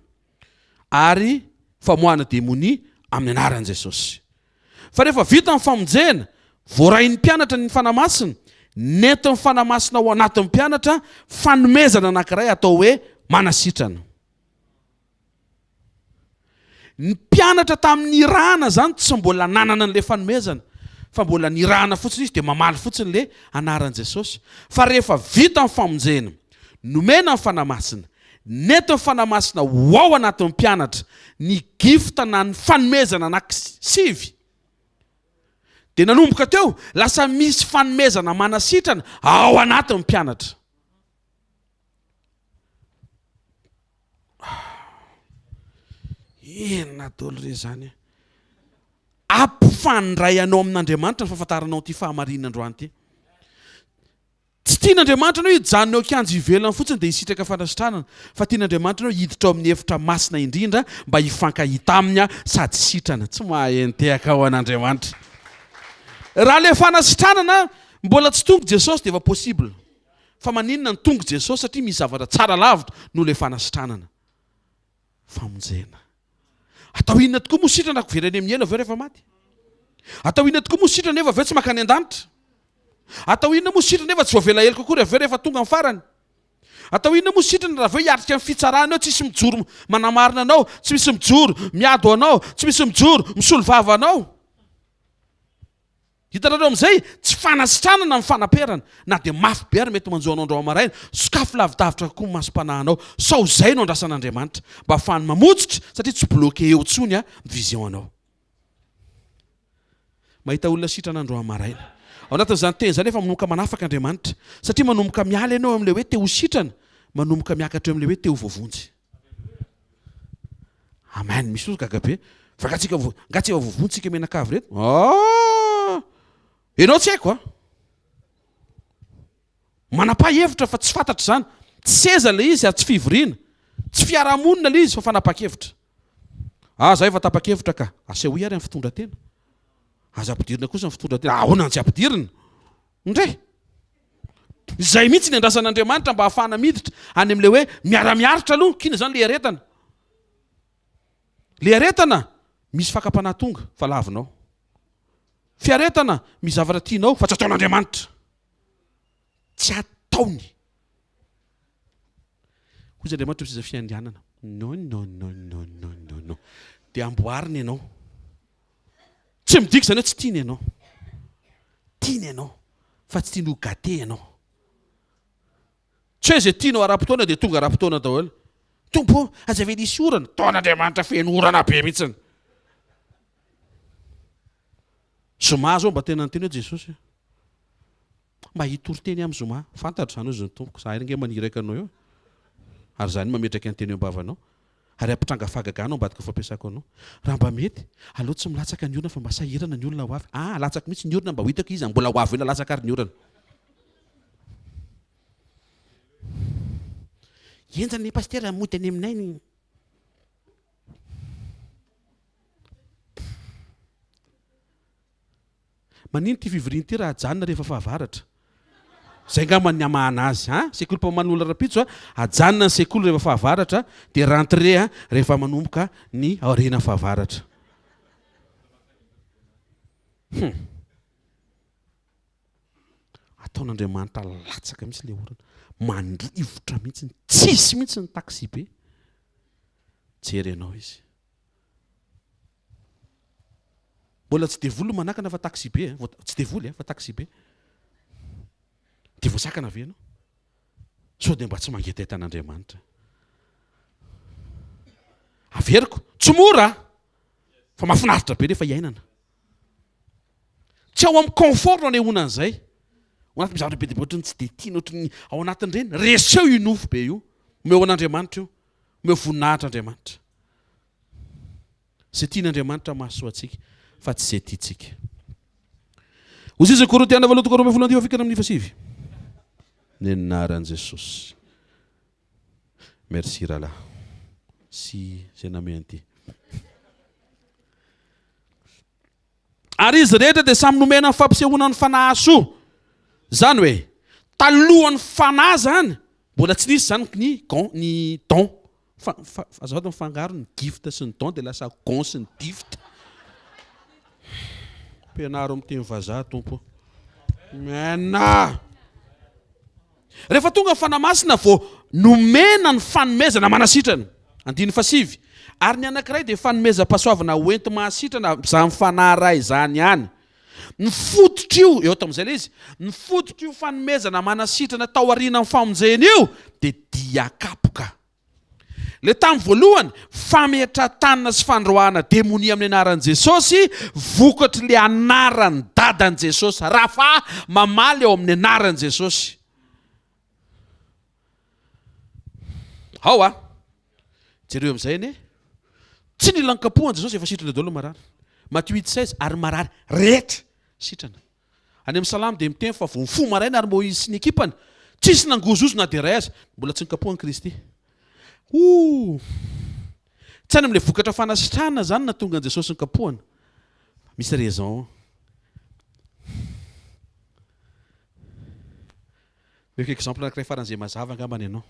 ary famoahana demonia amin'ny anaran'i Jesosy. Fa rehefa vita ny famonjena, voarain'ny mpianatra ny fanamasina, nentin'ny fanamasina ao anatin'ny mpianatra fanomezana anankiray atao hoe manasitrana. Ny mpianatra tamin'ny rana zany tsy mbola nanana an'le fanomezana fa mbola ny rana fotsiny izy dia mamaly fotsiny le anaran'i Jesosy. Fa rehefa vita amin'ny famonjena, nomena ny fanamasina, nety ny fanamasina ho ao anatin'ny mpianatra ny gifta na ny fanomezana anankisivy, dia nanomboka teo lasa misy fanomezana manasitrana ao anatin'ny mpianatra. Ena dolo re zany. Ampifandray anao amin'Andriamanitra ny fahafantaranao ty fahamarinana androany ty. Tsy tian'Andriamanitra anao hijanona eo akanjo ivelany fotsiny dia hisitraka fanasitranana, fa tian'Andriamanitra anao hiditra ao amin'ny hevitra masina indrindra mba hifankahita aminy sady sitrana. Tsy mahentehaka ao an'Andriamanitra. Raha le fanasitranana mbola tsy tonga Jesosy dia efa possible. Fa maninona ny tonga Jesosy satria misy zavatra tsara lavitra no le fanasitranana. Famonjena. Atao inona tokoa moa sitrana koverany amin'ny ela aveo rehefa maty? Atao inona tokoa moa sitrana nefa aveo tsy makany an-danitra? Atao inona moa sitrana nefa tsy voavela ela kokoa rehefa tonga amin'ny farany? Atao inona moa sitrana raha aveo hiatrika amin'ny fitsarana eo tsisy mijoro manamarina anao, tsy misy mijoro miado anao, tsy misy mijoro misolo vava anao? Hitanareo amin'izay tsy fanasitranana amin'ny fanaperana, na dia mafy be ary mety manjo anao andro amaraina, sokafo lavidavitra kokoa masompanànao. Sao zay no andrasan'Andriamanitra mba ahafahany mamotsitra satria tsy bloqué eo tsony vision anao. Mahita olona sitrana andro amaraina. Ao anatin'izany teny izany efa manomboka manafaka Andriamanitra satria manomboka miala ianao amin'ilay hoe te ho sitrana, manomboka miakatra eo amin'ilay hoe te ho voavonjy. Amen. Misy ozy gagabe. Vakatsika ngatsika voavonjitsika menakavy reto. Ianao tsy haiko manapa-hevitra fa tsy fantatra zany. Tsy seza le izy ary tsy fivoriana. Tsy fiarahamonina le izy fa fanapa-kevitra. Zahay efa tapa-kevitra ka. Aseho ary amin'ny fitondran-tena. Aza ampidirina kosa ny fitondran-tena. Ahoana tsy ampidirina? Ndray. Izay mihitsy ny andrasan'Andriamanitra mba ahafahana miditra any amin'ilay hoe miara-miaritra aloha. Kina zany le aretana. Le aretana misy fakapanahy tonga fa lavinao. Fiaretana misy zavatra tianao fa tsy ataon'Andriamanitra. Tsy ataony. Hoy Andriamanitra misy fiandianana. No. Dia amboariny ianao. Tsy midika zany hoe tsy tiany ianao. Tiany ianao fa tsy tiany ho gâté ianao. Tsy hoe izay tianao ara-potoana dia tonga ara-potoana daholo. Tompo, aza ve nisy orana? Taon'Andriamanitra feno orana be mihitsiny. Zoma zao mba tena nyteny hoe Jesosy. Mba hitory-teny amin'ny zoma. Fantatra zany ozy ny tompoko. Za nge maniraka anao eo. Ary zany mametraka ny teny eo ambavanao. Ary ampitranga fagaganao ambadika fampiasako anao. Raha mba mety, aleo tsy milatsaka ny orana fa mba sahirana ny olona ho avy. Latsaka mihitsy ny orana mba ho hitako izy mbola ho avy ela latsaka ary ny orana. Enjany pastera mody any aminay ny. Manino ty fivoriana ty raha ajanona rehefa fahavaratra. Zay ngambany ny amahana azy. Sekoly mpaman'olona rapitso ajanona ny sekoly rehefa fahavaratra dia rentré rehefa manomboka ny aoriana fahavaratra. Ataon'Andriamanitra latsaka mihitsy le orana. Mandrivotra mihitsy, tsisy mihitsy ny taksi be. Jery anao izy. Mbola tsy devoly manakana fa taksi be. Tsy devoly fa taksi be. Dia voasakana ve ianao? Sao dia mba tsy mangetentan'Andriamanitra. Averiko, tsy mora fa mahafinaritra be rehefa hiainana. Tsy ao amin'ny confort no anehoana an'izay. Ao anaty mizavatra be dia ohatrany tsy dia tiana ohatrany ao anatin'ireny. Reseo io nofo be io. Omeo an'Andriamanitra io. Omeo voninahitran'Andriamanitra. Izay tian'Andriamanitra mahasoa antsika fa tsy izay tiantsika. Ozizy Korintiana 8:12 fikana amin'ny 7. Ny anaran'i Jesosy. Merci rahalahy. Sy izay nameny ty. Ary izy rehetra dia samy nomena ny fampisehoana ny fanahy soa. Zany hoe talohan'ny fanahy zany mbola tsy nisy zany ny don. Azafady mifangaro ny gift sy ny don dia lasa gon sy ny gift. Mpianaro amin'ny teny vazaha tompo. Mena. Rehefa tonga ny fanahy masina vao nomena ny fanomezana manasitrana. 5 ary ny anankiray dia fanomezam-pahasoavana hoento mahasitrana izany fanahy izany ihany. Ny fototra io eo tamin'izay ilay izy, ny fototra io fanomezana manasitrana tao aoriana amin'ny famonjena io dia dian-kapoka. Le tamin'ny voalohany fametran-tanana sy fandroahana demonia amin'ny anaran'i Jesosy, vokatry le anaran'ny dadan'i Jesosy Rapha mamaly eo amin'ny anaran'i Jesosy. Ao jereo amin'izay anie tsy nila nikapohan Jesosy efa sitrana daholo marary. Matthieu 8:16 ary marary rehetra sitrana. Any amin'ny Salamy dia miteny fa vao fo maraina ary Moïse sy ny ekipany tsisy nangozozo na dia ray azy mbola tsy nikapohan Kristy. Tsy any amin'ilay vokatra fanasitranana zany na tonga an Jesosy nikapohana. Misy raison. Meko exemple anankiray faran'izay mazava angambany ianao.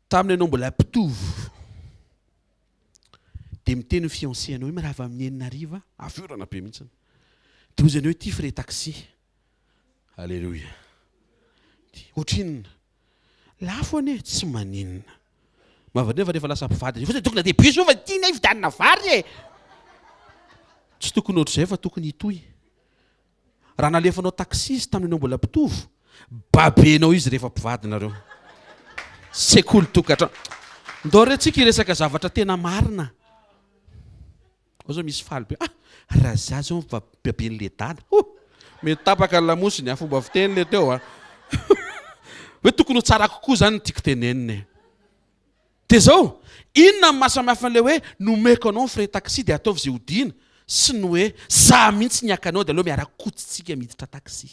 Tamin'ny ianao mbola mpitovo dia miteny ny fiancé anao hoe marava amin'ny 9 afiorana be mihitsy. Dia hozy anao hoe ty frais taxi. Alléluia. Ohatrinona lafo anie tsy maninona. Mavadreva rehefa lasa mpivady fa tokony dia biso fa tiana hividanina vary e. Tsy tokony ohatr'izay fa tokony hitohy. Raha nalefanao taxiste tamin'ny mbola mpitovo, babenao izy rehefa mpivady nareo. Sekoly tokatrano. Ndao rentsika hiresaka zavatra tena marina. Ao zao misy faly be. Raha za zao baben'le dada. Mety tapaka ny lamosiny a fomba fiteny le teo a. Hoe tokony ho tsara kokoa zany tiako tenenina. Dia zao, inona ny mahasamihafa an'ilay hoe nomeko anao ny frais taxi dia ataovy izay hodiana sy ny hoe za mihitsy niaka anao dia aloha miara-kotsitsika miditra taxi.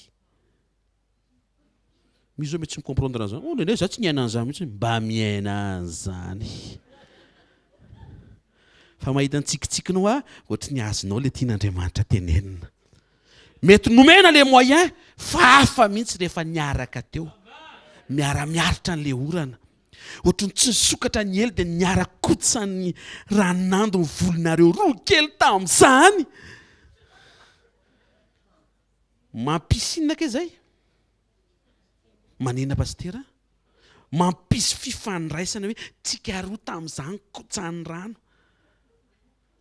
Misy zao mety tsy micomprendre an'izany. Nene za tsy niaina an'izany mihitsy. Mba miaina an'izany. Fa mahita ny tsikitsikinao ohatry ny azonao le tian'Andriamanitra tenenina. Mety nomena le moyen fa hafa mihitsy rehefa niaraka teo. Miara-miaritra n'le orana. Ohatry ny tsy nisokatra ny elo dia niara-kotsan'ny ranonando ny volonareo roa kely tamin'izany. Mampisinina ke zay? Manina pastera? Mampisy fifandraisana hoe tsika roa tamin'izany kotsan'ny rano.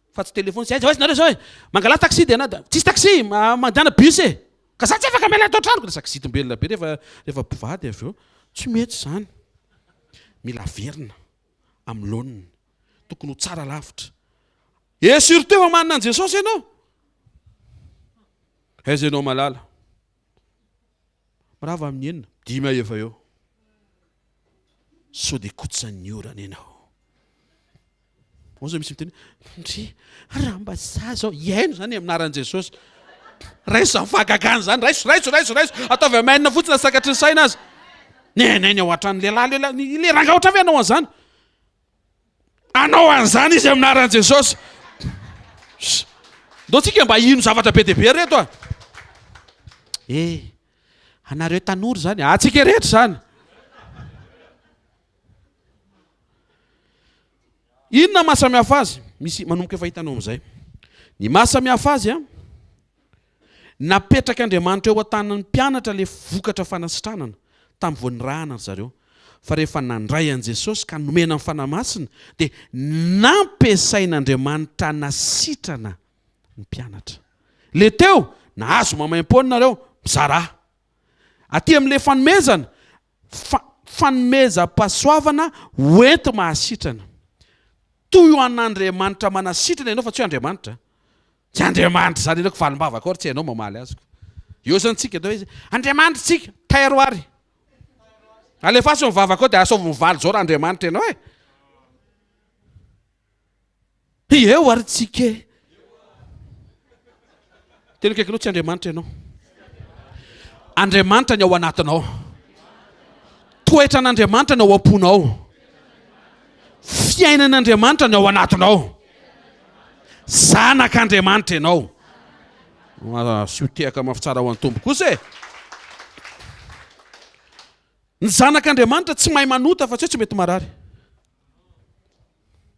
Fa tsy telefony sy aiza nareo zao e. Mangala taxi dia anao tsisy taxi mandana bus e. Ka za tsy afaka miala atao tranoko. Lasa kisitom-belona be rehefa mpivady avy eo. Tsy mety izany. Mila verina amin'ny laoniny. Tokony ho tsara lavitra. Surtout eo manana an Jesosy ianao. Aiza ianao malala. Marava amin'ny 5 efa eo. Sao dia kotsan'ny orana ianao. Ao zao misy miteny raha mba za zao iaino zany amin'ny anaran'i Jesosy. Raiso mivagagana zany. Raiso. Ataovy amainina fotsiny sakatry ny saina azy. Nenainy ao atran'ny lehilahy le ranga ohatra ve anao an'izany. Anao an'izany izy amin'ny anaran'i Jesosy. Ndao tsika mba ino zavatra be dia be reto a. Anareo tanora zany. Atsika rehetra zany. Inona mahasamihafa azy? Misy manomboka efa hitanao amin'izay. Ny mahasamihafa azy napetraka Andriamanitra eo an-tanan'ny mpianatra le vokatra fanasitranana tamin'ny voanirahana zareo. Fa rehefa nandray an Jesosy ka nomena ny fanamasina dia nampiasain'Andriamanitra nasitrana ny mpianatra. Le teo nahazo mamaim-pony nareo mizara. Aty amin'ilay fanomezana fanomezam-pahasoavana hoento mahasitrana. Toy ho an'Andriamanitra manasitrana ianao fa tsy Andriamanitra. Tsy Andriamanitra zany ianao valim-bavaka or tsy ianao mamaly azy. Eo zany tsika dao izy. Andriamanitra tsika tairo ary. Alefaso mivavaka ao dia asaovy mivaly zao raha Andriamanitra ianao e. Eo ary tsika. Tena kaikanao tsy Andriamanitra ianao. Andriamanitra ny ao anatinao. Toetra n'Andriamanitra ny ao am-ponao. Fiainan'Andriamanitra ny ao anatinao. Zanak'Andriamanitra ianao. Sy ho tehaka mafy tsara ho an'ny tombo kosa e. Ny zanak'Andriamanitra tsy mahay manota fa tsy mety marary.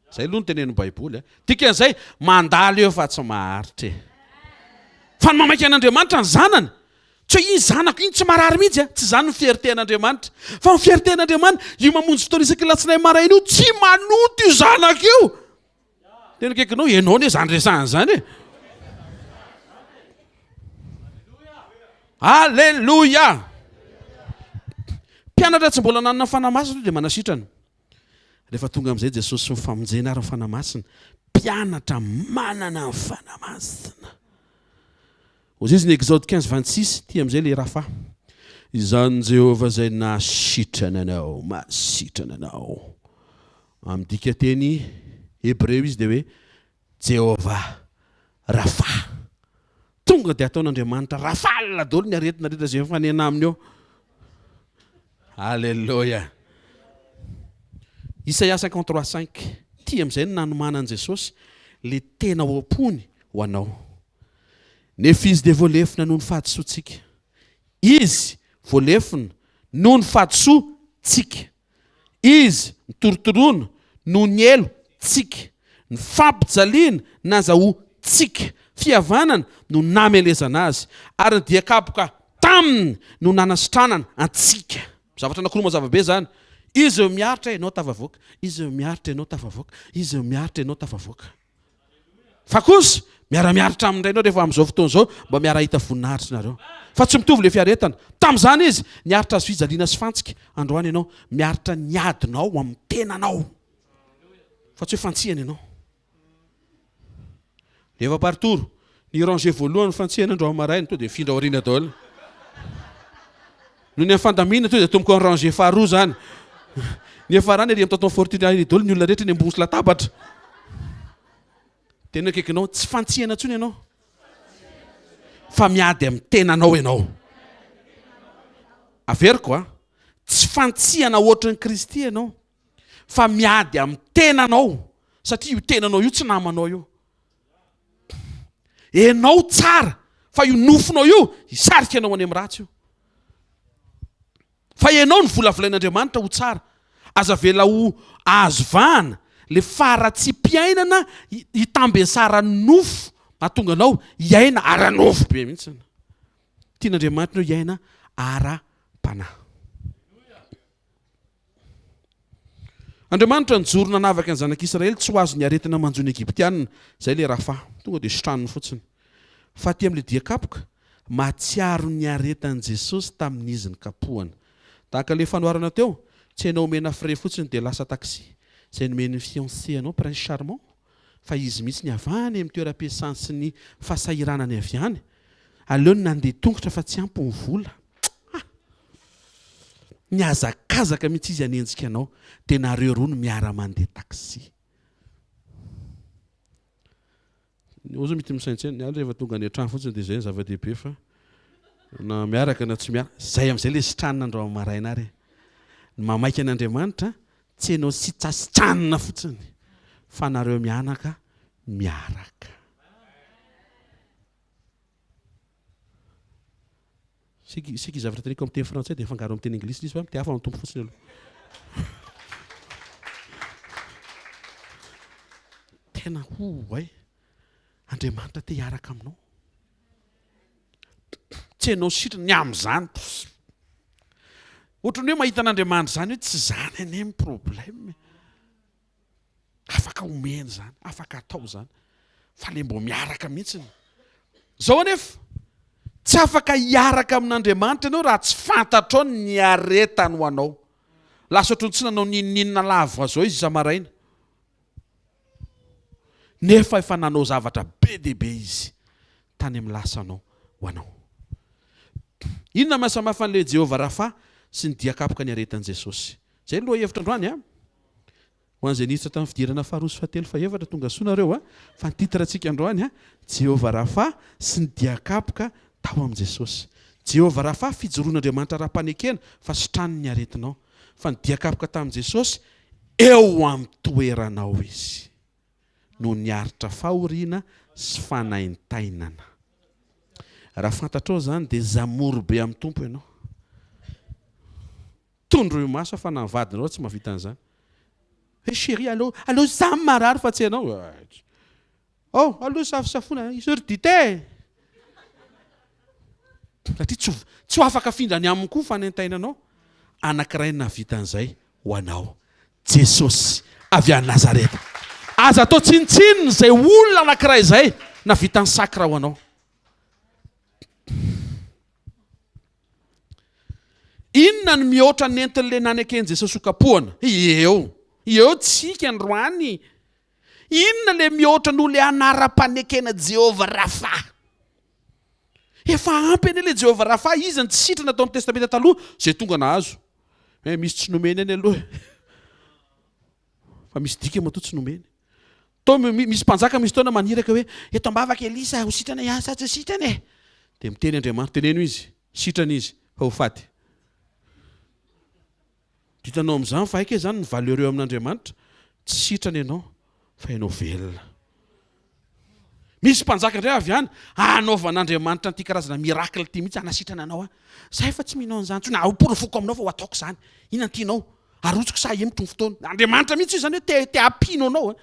Zay aloha ny tenenin'ny Baiboly. Dikan'izay mandalo eo fa tsy maharitra e. Fa ny mamaky an'Andriamanitra ny zanany tsy hoe iny zanako iny tsy marary mihitsy tsy zany ny fierten'Andriamanitra fa ny fierten'Andriamanitra io mamonjy fotoana isaky latsinainy maraina io tsy manoto io zanako io tena kaikinao ianao ne zany resahany zany e alleloia mpianatra tsy mbola nanana fanamasina dia manasitrana rehefa tonga amin'izay Jesosy sy mifamonjena ary ny fanamasina mpianatra manana ny fanamasina ozy izy ny Exode 15:26 ty amin'izay le Rafa izany Jehovah zay nasitrana anao masitrana anao amin'ny dika teny Hebreo izy dia hoe Jehovah Rapha tonga dia ataon'Andriamanitra rafalina daholo ny aretina rehetra izay mifanena aminy eo alleluia Isaia 53:5 ty amin'izay ny nanomanan'i Jesosy le tena ho ampony ho anao nefa izy dia voalefina noho ny fahadisoantsika izy voalefina noho ny fahadisoantsika izy nitorotoroana noho ny elo tsika ny fampijaliana nazahoantsika fihavanana no namelezana azy ary ny dian-kapoka taminy no nanasitranana antsika zavatra anankiroa mazava-be zany izy eo miaritra ianao tafavoaka izy eo miaritra ianao tafavoaka izy eo miaritra ianao tafavoaka fa kosa miara-miaritra amin'indray ianao rehefa amin'izao fotoana izao mba miara-hita voninahitra nareo fa tsy mitovy le fiaretana tamin'izany izy niaritra azy fijaliana sy fantsika androany ianao miaritra niadinao amin'ny tenanao fa tsy hoe fantsihana ianao rehefa partoro ny ranger voalohany fantsihana andro amaraina to dia mifindra aoriana daholo no ny fandamina to dia tomboka ny ranger faharoa zany ny efarany ery amin'ny fortuna daholo ny olona rehetra ny ambony sy latabatra tena akaikinao tsy fantsihana ntsony ianao fa miady amin'ny tenanao ianao averiko a tsy fantsihana ohatran'ny Kristy ianao fa miady amin'ny tenanao satria io tenanao io tsy namanao io enao tsara fa io nofonao io hisarika anao any amin'ny ratsy io fa enao ny volavolain'Andriamanitra ho tsara aza vela ho azo vahana le faratsiam-piainana hitambesara nofo mahatonga anao hiaina ara-nofo be mihitsy tian'Andriamanitra no hiaina ara-panahy Andriamanitra nijoro nanavaka ny zanak'Israely tsy ho azo ny aretina manjo ny Egiptianina zay le Rafa tonga dia sotranony fotsiny fa ty amin'le dian-kapoka matsiaro ny aretan'i Jesosy tamin'izy ny kapohana tahaka le fanoharana teo tsy hainao omena frais fotsiny dia lasa taxi izay nomeny fiancé anao prince charmant fa izy mihitsy ny avany amin'ny toeram-piasany sy ny fahasahiranany avy any aleo ny nandeha tongotra fa tsy ampy ny vola ny azakazaka mihitsy izy hanenjika anao dia nareo roa no miara-mandeha taxi ozy mety misaintsena ny rehefa tonga ny an-trano fotsiny dia izay ny zava-dehibe fa na miaraka na tsy miaraka zay amin'izay le sitranina andro amin'ny maraina ary ny mamaika an'Andriamanitra tsy hainao sitrasitranina fotsiny fa nareo mianaka miaraka sika zavatra teniko amin'ny teny frantsay dia fangaro amin'ny teny anglisy izy fa mity hafa amin'ny tompo fotsiny aloha tena hay Andriamanitra te hiaraka aminao tsy hainao sitrana ny amin'izany ohatran'ny hoe mahita an'Andriamanitra zany hoe tsy zany ane ny problème afaka omena zany afaka atao zany fa le mbo miaraka mihitsiny zao anefa tsy afaka hiaraka amin'Andriamanitra ianao raha tsy fantatrao ny aretany ho anao lasa ohatrany tsy nanao ninina lavo zao izy isa-maraina nefa efa nanao zavatra be dehibe izy tany amin'ny lasanao ho anao inona mahasamihafa an'le Jehovah Rapha sy ny dian-kapoka ny aretan'i Jesosy zay loha hevitra androany a ho an'izay niditra tamin'ny fidirana faharoa sy fahatelo fahaefatra tonga soanareo a fa ny titrantsika androany a Jehovah Rapha sy ny dian-kapoka tao amin'i Jesosy Jehovah Rapha fijoroan'Andriamanitra ra-panekena fa sitrany ny aretinao fa ny dian-kapoka tamin'i Jesosy eo amin'ny toeranao izy no niaritra fahoriana sy fanaintainana raha fantatrao zany dia zamoro be amin'ny tompo ianao tondro io maso fa navadinao tsy mahavita an'izany hoe chéri allô zamy marary fa tsy ianao allô safosafona heure du thé Satria tsy ho afaka findrany aminy koa fanentainanao. Anankiray navita an'izay ho anao. Jesosy avy any Nazareta. Aza atao tsinitsininy izay olona anankiray izay navita ny sakra ho anao. Inona ny mihoatra ny entin'le nanekeny Jesosy ho kapohana? Eo tsika androany. Inona le mihoatra noho le anara-panekena Jehovah Rapha? Efa ampy eny le Jehovah Rapha, izy ny sitrana tao amin'ny testamenta taloha, zay tonga nahazo. Misy tsy nomeny eny aloha. Fa misy dika matoa tsy nomeny. Misy mpanjaka misy taona maniraka hoe eto hvkl-mission ho sitrana ihany tsy sitrana e. Dia miteny Andriamanitra, teneno izy, sitrana izy, fa ho faty. Ditanao amin'izany fa haika zany ny valereo amin'Andriamanitra, tsy sitrana ianao fa ianao velona. Misy mpanjaka indray avy any, anaovan'Andriamanitra an'ity karazana miracle ty mihitsy, anasitrana anao. Zahay fa tsy minao an'izany, tsy nahoporofoko aminao fa ho ataoko izany. Inona tianao? Arotsiko sa ihemotro ny fotoana. Andriamanitra mihitsy io zany hoe te hampino anao.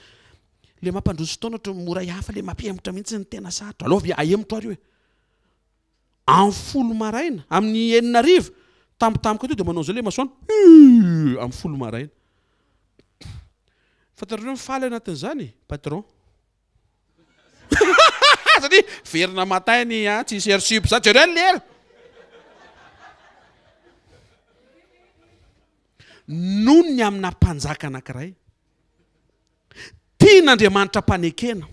Le mampandroso fotoana ohatry mora hafa, le mampihemotra mihitsy ny tena sarotra. Aleo ahemotro ary hoe. Amin'ny 10 maraina, amin'ny 9 tampotampoka teo dia manao an'izao le masoandro. Amin'ny 10 maraina. Fantareo mifaly anatin'izany, patron. Satria verina matainy tsy sersip zany jereo lera. Noho ny amina mpanjaka anankiray. Tian'Andriamanitra mpanekena.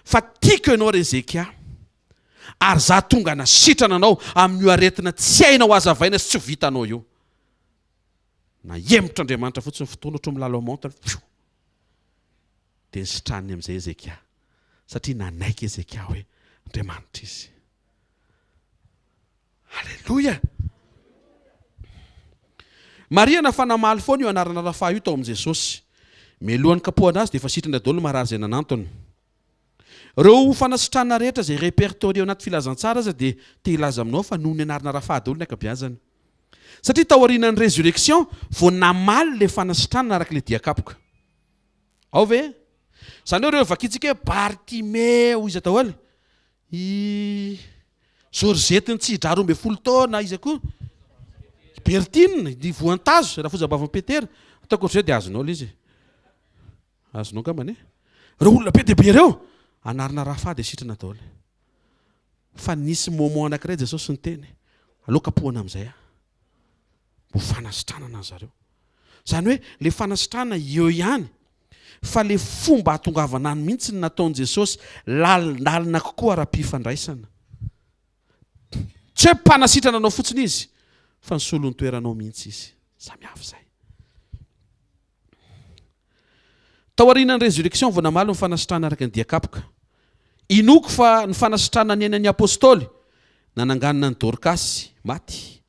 Fa tiako ianao Rezekia. Ary za tonga nasitrana anao amin'io aretina tsy hainao azavaina sy tsy vitanao io. Na hemotr'Andriamanitra fotsiny fotoana ohatry milalo montre. Dia nisitrany amin'izay Ezekia. Satria nanaiky Ezekia hoe Andriamanitra izy. Halleluja. Maria nafanamaly foana io anarana Rafa io tao amin'i Jesosy. Melohan'ny kapohana azy dia efa sitrana daholo marary izay nanantony. Reo fanasitrana rehetra izay répertorié anaty filazantsara aza dia te hilaza aminao fa noho ny anarana Rafa daholo ny ankabeazany. Satria tao aorian'ny résurrection vao namaly le fanasitrana araka le dian-kapoka. Ao ve? Izany hoe reo vakitsika hoe Bartimeo izy daholo. Zorzetiny tsy hidra 12 taona izy koa. Bertine, ny voantazo, raha fozabavan'i Petera. Ataoko ohatr'izay dia azonao ilay izy. Azonao angambany e. Reo olona be dia be reo. Anarana Rafa dia sitrana daholo. Fa nisy moment anankiray Jesosy niteny. Aleo kapohana amin'izay a. Ho fanasitranana zareo. Izany hoe le fanasitrana eo ihany. Fa le fomba hatongavana any mihitsy ny nataon'i Jesosy lalina kokoa ara-pifandraisana. Tsy hoe mpanasitrana anao fotsiny izy. Fa ny solony toeranao mihitsy izy. Samy hafa izay. Tao aorian'ny résurrection vao namaly ny fanasitrana araka ny dian-kapoka. Inoko fa ny fanasitrana ny ainan'ny apôstôly nananganina ny Dorcas maty.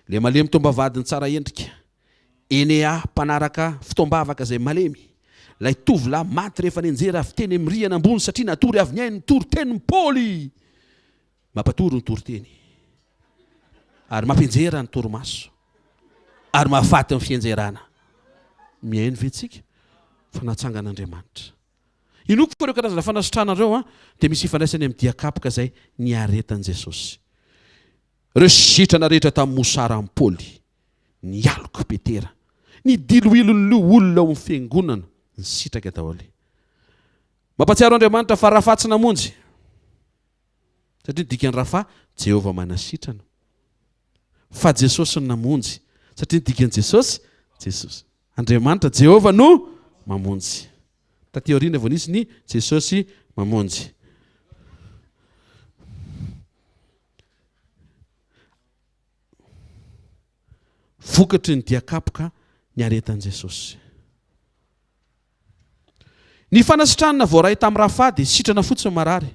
Le malemy tombavadiny tsara endrika. Enea mpanaraka fitombavaka izay malemy. Lay tovolahy maty rehefa nenjera avy teny amin'ny rihana ambony satria natory avy ny ainy ny toriteny ny Paoly. Mampatory ny toriteny. Ary mampienjera ny torimaso. Ary mahafaty ny fienjerana. Mihaino ve tsika? Fa natsangan'Andriamanitra. Inoko fa ireo karazana fanasitrana ireo dia misy ifandraisany amin'ny dian-kapoka izay niaretan'i Jesosy. Ireo sitrana rehetra tamin'ny mosara amin'ny Paoly. Nialoko Petera. Ny diloilon'io olona ao amin'ny fiangonana. Ny sitraka daholo. Mampatsiaro Andriamanitra fa Rafa tsy namonjy. Satria dikan'ny Rafa, Jehovah manasitrana. Fa Jesosy no namonjy. Satria dikan'i Jesosy, Jesosy. Andriamanitra, Jehovah no mamonjy. Taty aoriana vao nisy ny Jesosy mamonjy. Vokatry ny dian-kapoka ny aretan'i Jesosy. Ny fanasitranana voaray tamin'ny Rafa dia sitrana fotsiny marary.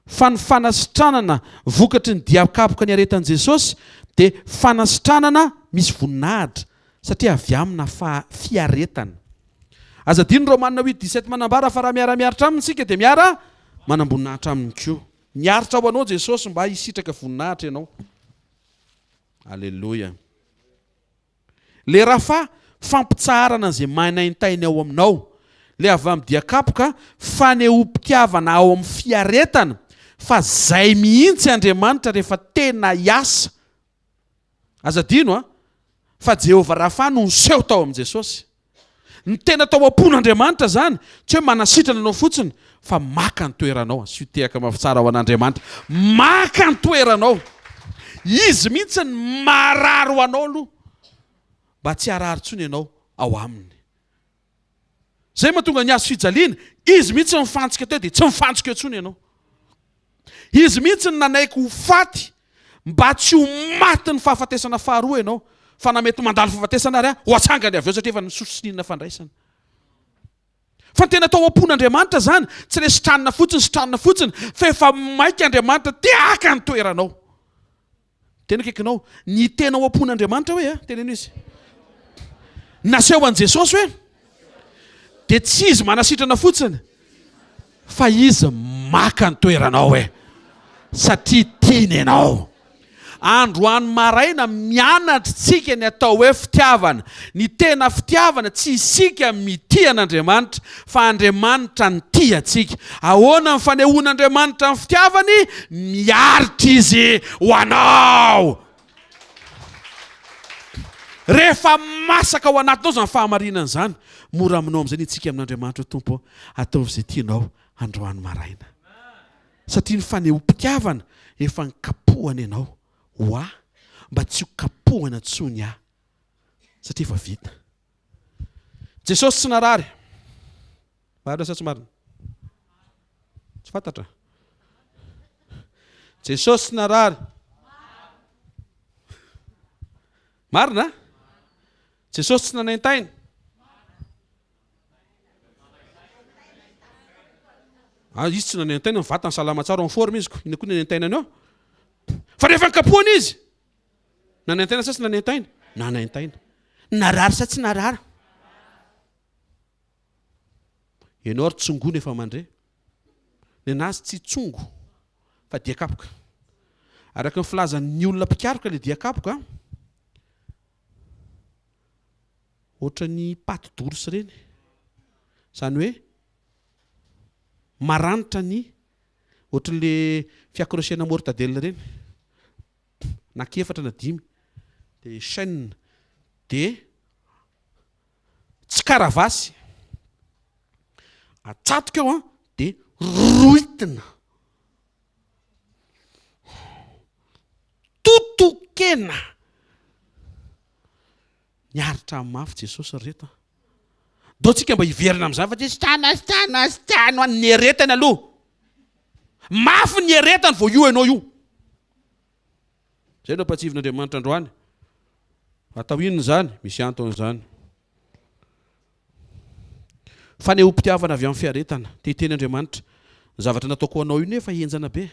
Fa ny fanasitranana vokatry ny dian-kapoka ny aretan'i Jesosy dia fanasitranana misy voninahitra satria avy amina fiaretana. Aza dino Romanina 8:17 manambara fa raha miara-miaritra aminy isika dia miara manamboninahitra aminy koa. Miaritra ho anao Jesosy mba hisitraka voninahitra ianao. Alleluia. Le Rafa fampitsarana izay manaintainy ao aminao. Le avy amin'ny dian-kapoka fanehoam-pitiavana ao amin'ny fiaretana. fa zay mihitsy Andriamanitra rehefa tena hiasa. Azadino fa Jehovah Rapha no niseho tao amin'i Jesosy. Ny tena tao am-pon'Andriamanitra zany tsy hoe manasitrana anao fotsiny fa maka ny toeranao. Sy tehaka mafitsara ho an'Andriamanitra. Maka ny toeranao. Izy mihitsy ny marary ho anao aloha mba tsy harary tsony ianao ao aminy. Zay mahatonga ny azo fijaliana, izy mihitsy ny mifantsika teo dia tsy mifantsika eo tsony ianao. Izy mihitsy ny nanaiky ho faty mba tsy ho maty ny fahafatesana faharoa ianao, fa na mety mandalo fahafatesana ary ho atsangany avy eo satria efa nisosinina fandraisana. Fa ny tena tao am-pon'Andriamanitra zany tsy le sitranina fotsiny fa efa maika Andriamanitra tiaka ny toeranao. Tena kaikinao ny tena ao am-pon'Andriamanitra hoe teneno izy naseho an'i Jesosy hoe dia tsy izy manasitrana fotsiny fa izy maka ny toeranao hoe satria tiany ianao. Androany maraina mianatra tsika ny atao hoe fitiavana. Ny tena fitiavana tsy isika mitia an'Andriamanitra fa Andriamanitra ny tia atsika. Ahoana ny fanehoan'Andriamanitra ny fitiavany? Miaritra izy ho anao. Rehefa masaka ao anatinao zany fahamarinana zany, mora aminao amin'izay nitsika amin'Andriamanitra Tompo, ataovy izay tianao androany maraina. Satria ny fanehoam-pitiavana efa nikapohana ianao ho mba tsy ho kapohana tsony satria efa vita. Jesosy tsy narary. Marina sa tsy marina? Tsy fantatra. Jesosy tsy narary. Marina? Jesosy tsy nanentaina. Izy tsy nanentaina, vatany salama tsara en forme izy ko. Ina koa nanentainany eo? Fa rehefa nikapohana izy, nanentaina sa tsy nanentaina? Nanentaina. Narary sa tsy narary? Ianao ary tsongona efa mandre. Ny anazy tsy tsongo fa dian-kapoka. Araka ny filazan'ny olona mpikaroka ilay dian-kapoka, ohatra ny paty dorsa ireny. Izany hoe maranitra ny ohatran'ilay fiakrosena mortadelle ireny. Nakefatra na 5 dia chaîne dia tsy karavasy. Atsatoka eo dia roitina. Totokena. Niaritra mafy Jesosy reto. Dao tsika mba hiverina amin'izany fa tsy sitrana ny aretany aloha. Mafy ny aretany vao io ianao io. Zay no ampatsivin'Andriamanitra androany. Atao inona zany? Misy antony zany. Fanehoam-pitiavana avy amin'ny fiaretana. Teny Andriamanitra, ny zavatra nataoko anao io nefa enjana be.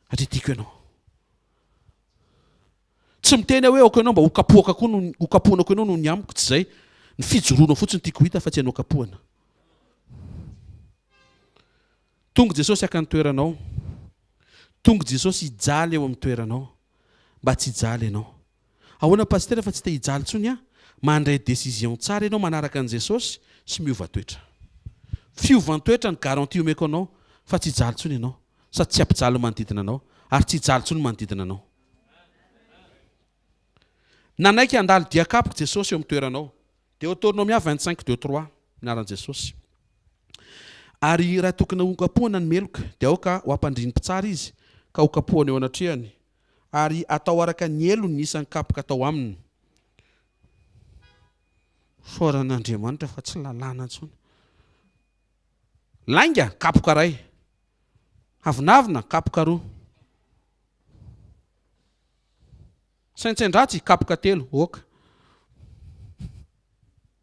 Hatria tiako ianao. Tsy miteny hoe aoko ianao mba ho kapohako ianao no ny amiko, tsy zay. Ny fijoroana fotsiny tiako hita fa tsy ianao kapohana. Tonga Jesosy haka ny toeranao. Tonga Jesosy hijaly eo amin'ny toeranao mba tsy hijaly ianao. Ahoana pasitera fa tsy te hijaly tsony mandray décision tsara ianao manaraka an' Jesosy sy miova-toetra. Fiovantoetra ny garantie omeko anao fa tsy hijaly tsony ianao sady tsy hampijaly manodidina anao ary tsy hijaly tsony manodidina anao. Nanaiky handalo dian-kapoka Jesosy eo amin'ny toeranao. Deutéronome 25:2-3 minaran'i Jesosy. Ary raha tokony ho kapohana ny meloka dia aoka ho ampandriny tsara izy ka ho kapohana eo anatrehany ary atao araka ny elo ny isan'ny kapoka atao aminy. Soran'Andriamanitra fa tsy lalàna tsony. Lainga kapoka ray. Avinavina kapoka roa. Saintsain-dratsy kapoka 3 oka.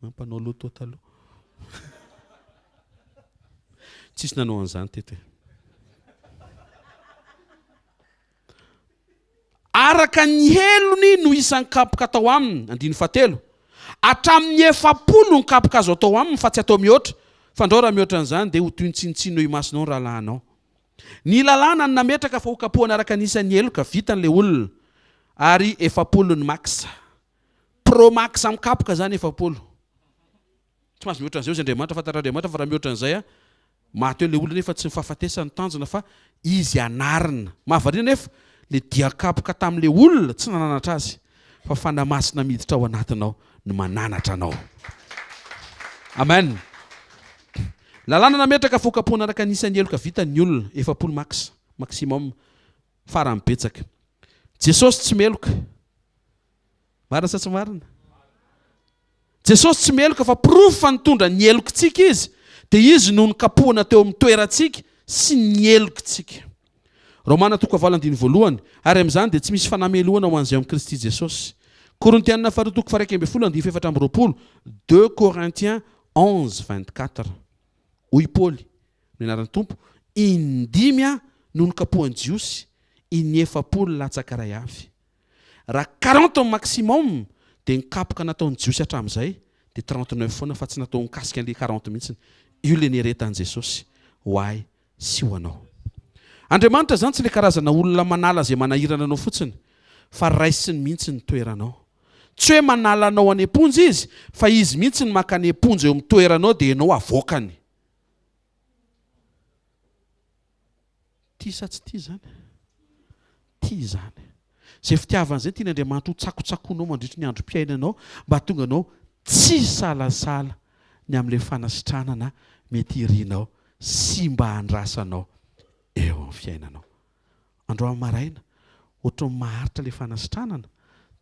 Mampanao loto taloha. Tsisy nanao an'izany teto. Araka ny helony no isan'ny kapoka atao aminy, 9 hatramin'ny 70 ny kapoka azo atao aminy fa tsy atao mihoatra. Fa ndao raha mihoatra an'izany dia ho toy ny tsinitsino io imasinao ny rahalahinao. Ny lalàna ny nametraka fa ho kapohana araka ny isan'ny eloka vita n'ilay olona. Ary 70 ny max. Pro max amin'ny kapoka zany 70. Tsy mahazo mihoatra an'izay izy Andriamanitra, fantatra Andriamanitra fa raha mihoatra an'izay maty hoe le olona nefa tsy mifahafatesany tanjona fa izy anarina mahavariana nefa le dian-kapoka tamin'le olona tsy nananatra azy fa fanamasina miditra ao anatinao no mananatra anao. Amen. Lalàna nametraka fokampona araka anisan'ny eloka vitan'ny olona 7 max maximum farany betsaka. Jesosy tsy meloka. Marina sa tsy marina? Jesosy tsy meloka fa proof fa nitondra ny elokantsika izy dia izy no nikapohana teo amin'ny toerantsika sy ny elokantsika. Romana 8:2 ary amin'izany dia tsy misy fanameloana ho an'izay amin'ny Kristy Jesosy. Korintiana 2 Corinthiens 11:24. Hoy Paoly ny anaran'ny Tompo, indimy no nikapohan'i Jiosy, in-7 latsaka iray avy. Raha 40 maximum dia nikapoka nataon'i Jiosy hatramin'izay dia 39 foana fa tsy natao mikasika an'ilay 40 mihitsiny. Io le nieretan'i Jesosy ho ahy sy ho anao. Andriamanitra zany tsy le karazana olona manala izay manahirana anao fotsiny fa raisiny mihitsy ny toeranao. Tsy hoe manala anao any amponja izy fa izy mihitsy ny maka any amponja eo amin'ny toeranao dia ianao avoakany. Tia sa tsy tia zany? Tia zany. Izay fitiavana izay tiany Andriamanitra ho tsakotsakonao mandritra ny androm-piainanao mba hatonga anao tsy salasala ny amin'ilay fanasitranana mety irianao sy mba handrasanao eo amin'ny fiainanao. Androany maraina ohatran'ny maharitra ilay fanasitranana,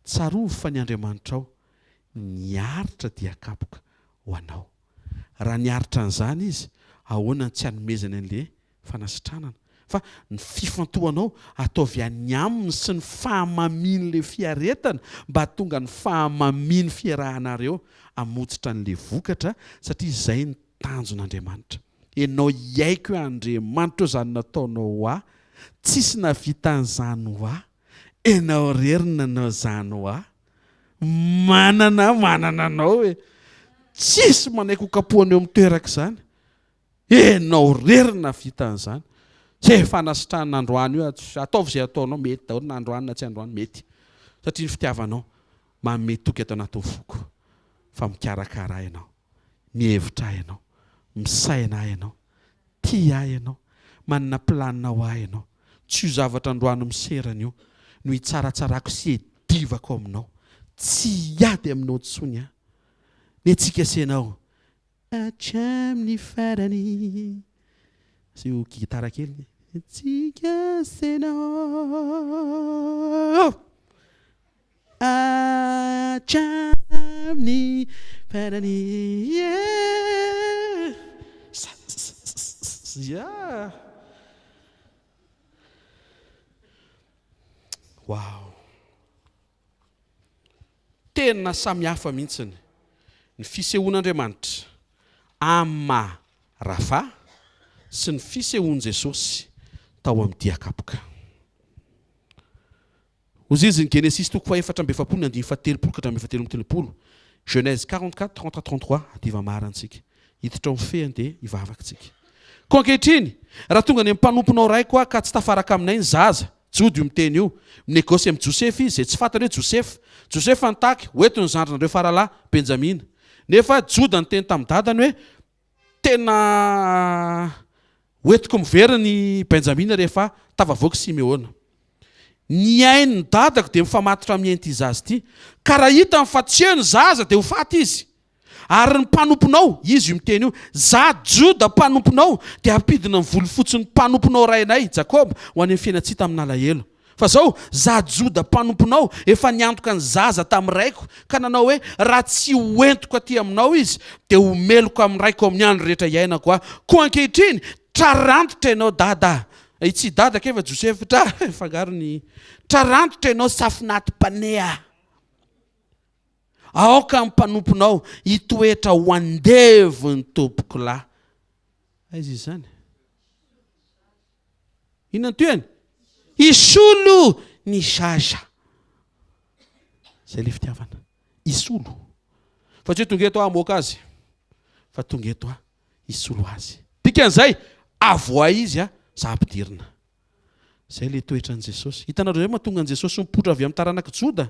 tsarovy fa ny Andriamanitra ao niaritra dian-kapoka ho anao. Raha niaritra an'izany izy, ahoana tsy hanomezana an'ilay fanasitranana? Fa ny fifantohanao ataovy any aminy sy ny fahamamian'ilay fiaretana mba tonga ny fahamamian'ny fiarahanareo hamotsitra n'ilay vokatra satria izay ny tanjon'Andriamanitra. Ianao iaiko hoe Andriamanitra izany nataonao ahy, tsisy navitan'izany ho ahy, ianao rerina anao izany ho ahy, manana anao hoe tsisy manaiky ho kapohana eo amin'ny toeraka izany, ianao rerina vitan'izany. Zay fanasitranana androany io ataovy izay ataonao mety daholo na androany na tsy androany mety satria ny fitiavanao manome toky atao anaty foko fa mikarakara ahy ianao, mihevitra ahy ianao, misaina ahy ianao, tia ahy ianao, manana planina ho ahy ianao. Tsy io zavatra androany miserana io no hitsaratsarako sy hedivako aminao, tsy hiady aminao tsony aho. Ny antsika senao hatramin'ny farany sy io gitara kely antsika senao hatramin'ny farany wow. Tena samy hafa mihitsiny ny fisehoan'Andriamanitra amin'ny Rapha sy ny fisehoan'i Jesosy tao amin'ny dian-kapoka. Hozy izy ny Genesis 4:7-7. Genèse 44:30-33 adiva marantsika. Hiditra ao fehany dia hivavakantsika. Koa ankehitriny, raha tonga ny mpanomponao raiko ka tsy tafaraka aminay ny zaza, jody io miteny io, minegosy amin'ny Josefy izy, izay tsy fantany hoe Josefy antaky, hoeto ny zandrinareo faralahy Benjamina. Nefa Joda ny teny tamin'ny dadany hoe tena hoetiko miverina ny Benjamina rehefa tavavoaka Simeona. Ny ainy dadako dia mifamatitra amin'ny ity zaza ity, ka raha hita ny fatseo ny zaza dia ho faty izy. Ary ny mpanomponao, izy io miteny io, za Joda mpanomponao dia hampidina ny volo fotsiny mpanomponao rainay Jakoba ho any amin'ny fiainantsika tamin'ny alahelo. Fa zao za Joda mpanomponao efa niantoka ny zaza tamin'ny raiko ka nanao hoe raha tsy hoentiko aty aminao izy dia homeloko amin'ny raiko amin'ny andro rehetra iainako aho. Koa ankehitriny trarantotra ianao dada. Itsy dada keva Josefy fagarony trarantotra ianao safinaty-panea. Aoka amin'ny mpanomponao hitoetra ho andevo ny tompoko lahy. Aiza izy zany? Inona ny toeny? Isolo ny zaza. Zay le fitiavana. Isolo. Fa tsy hoe tonga eto amoaka azy. Fa tonga eto isolo azy. Dikan'izay avoa izy za ampidirina. Zay le toetra an'i Jesosy. Hitanareo zay mahatonga an'i Jesosy mipotra avy amin'ny taranaky Joda.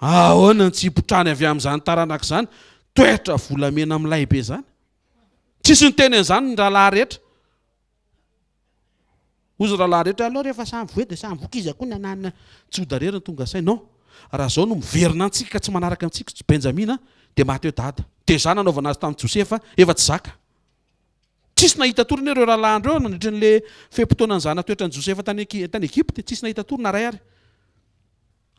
Ahoana tsy hipotrany avy amin'izany taranaky izany? Toetra volamena amin'ny laibe zany. Tsisy niteny an'izany ny rahalahy rehetra. Ozy rahalahy rehetra aloha rehefa samy voe dia samy voka izy akoa nananina tsy hodareriny tonga say. Non, raha zao no miverina antsika ka tsy manaraka antsika tsy Benjamina dia maty eo dada. Dia izany nanaovana azy tamin'ny Josefa efa tsy zaka. Tsisy nahita torona ireo rahalahy andreo nandritra n'ilay fe-potoanany zanatoetran'i Josefa tany Egypte. Tsisy nahita torona ray ary.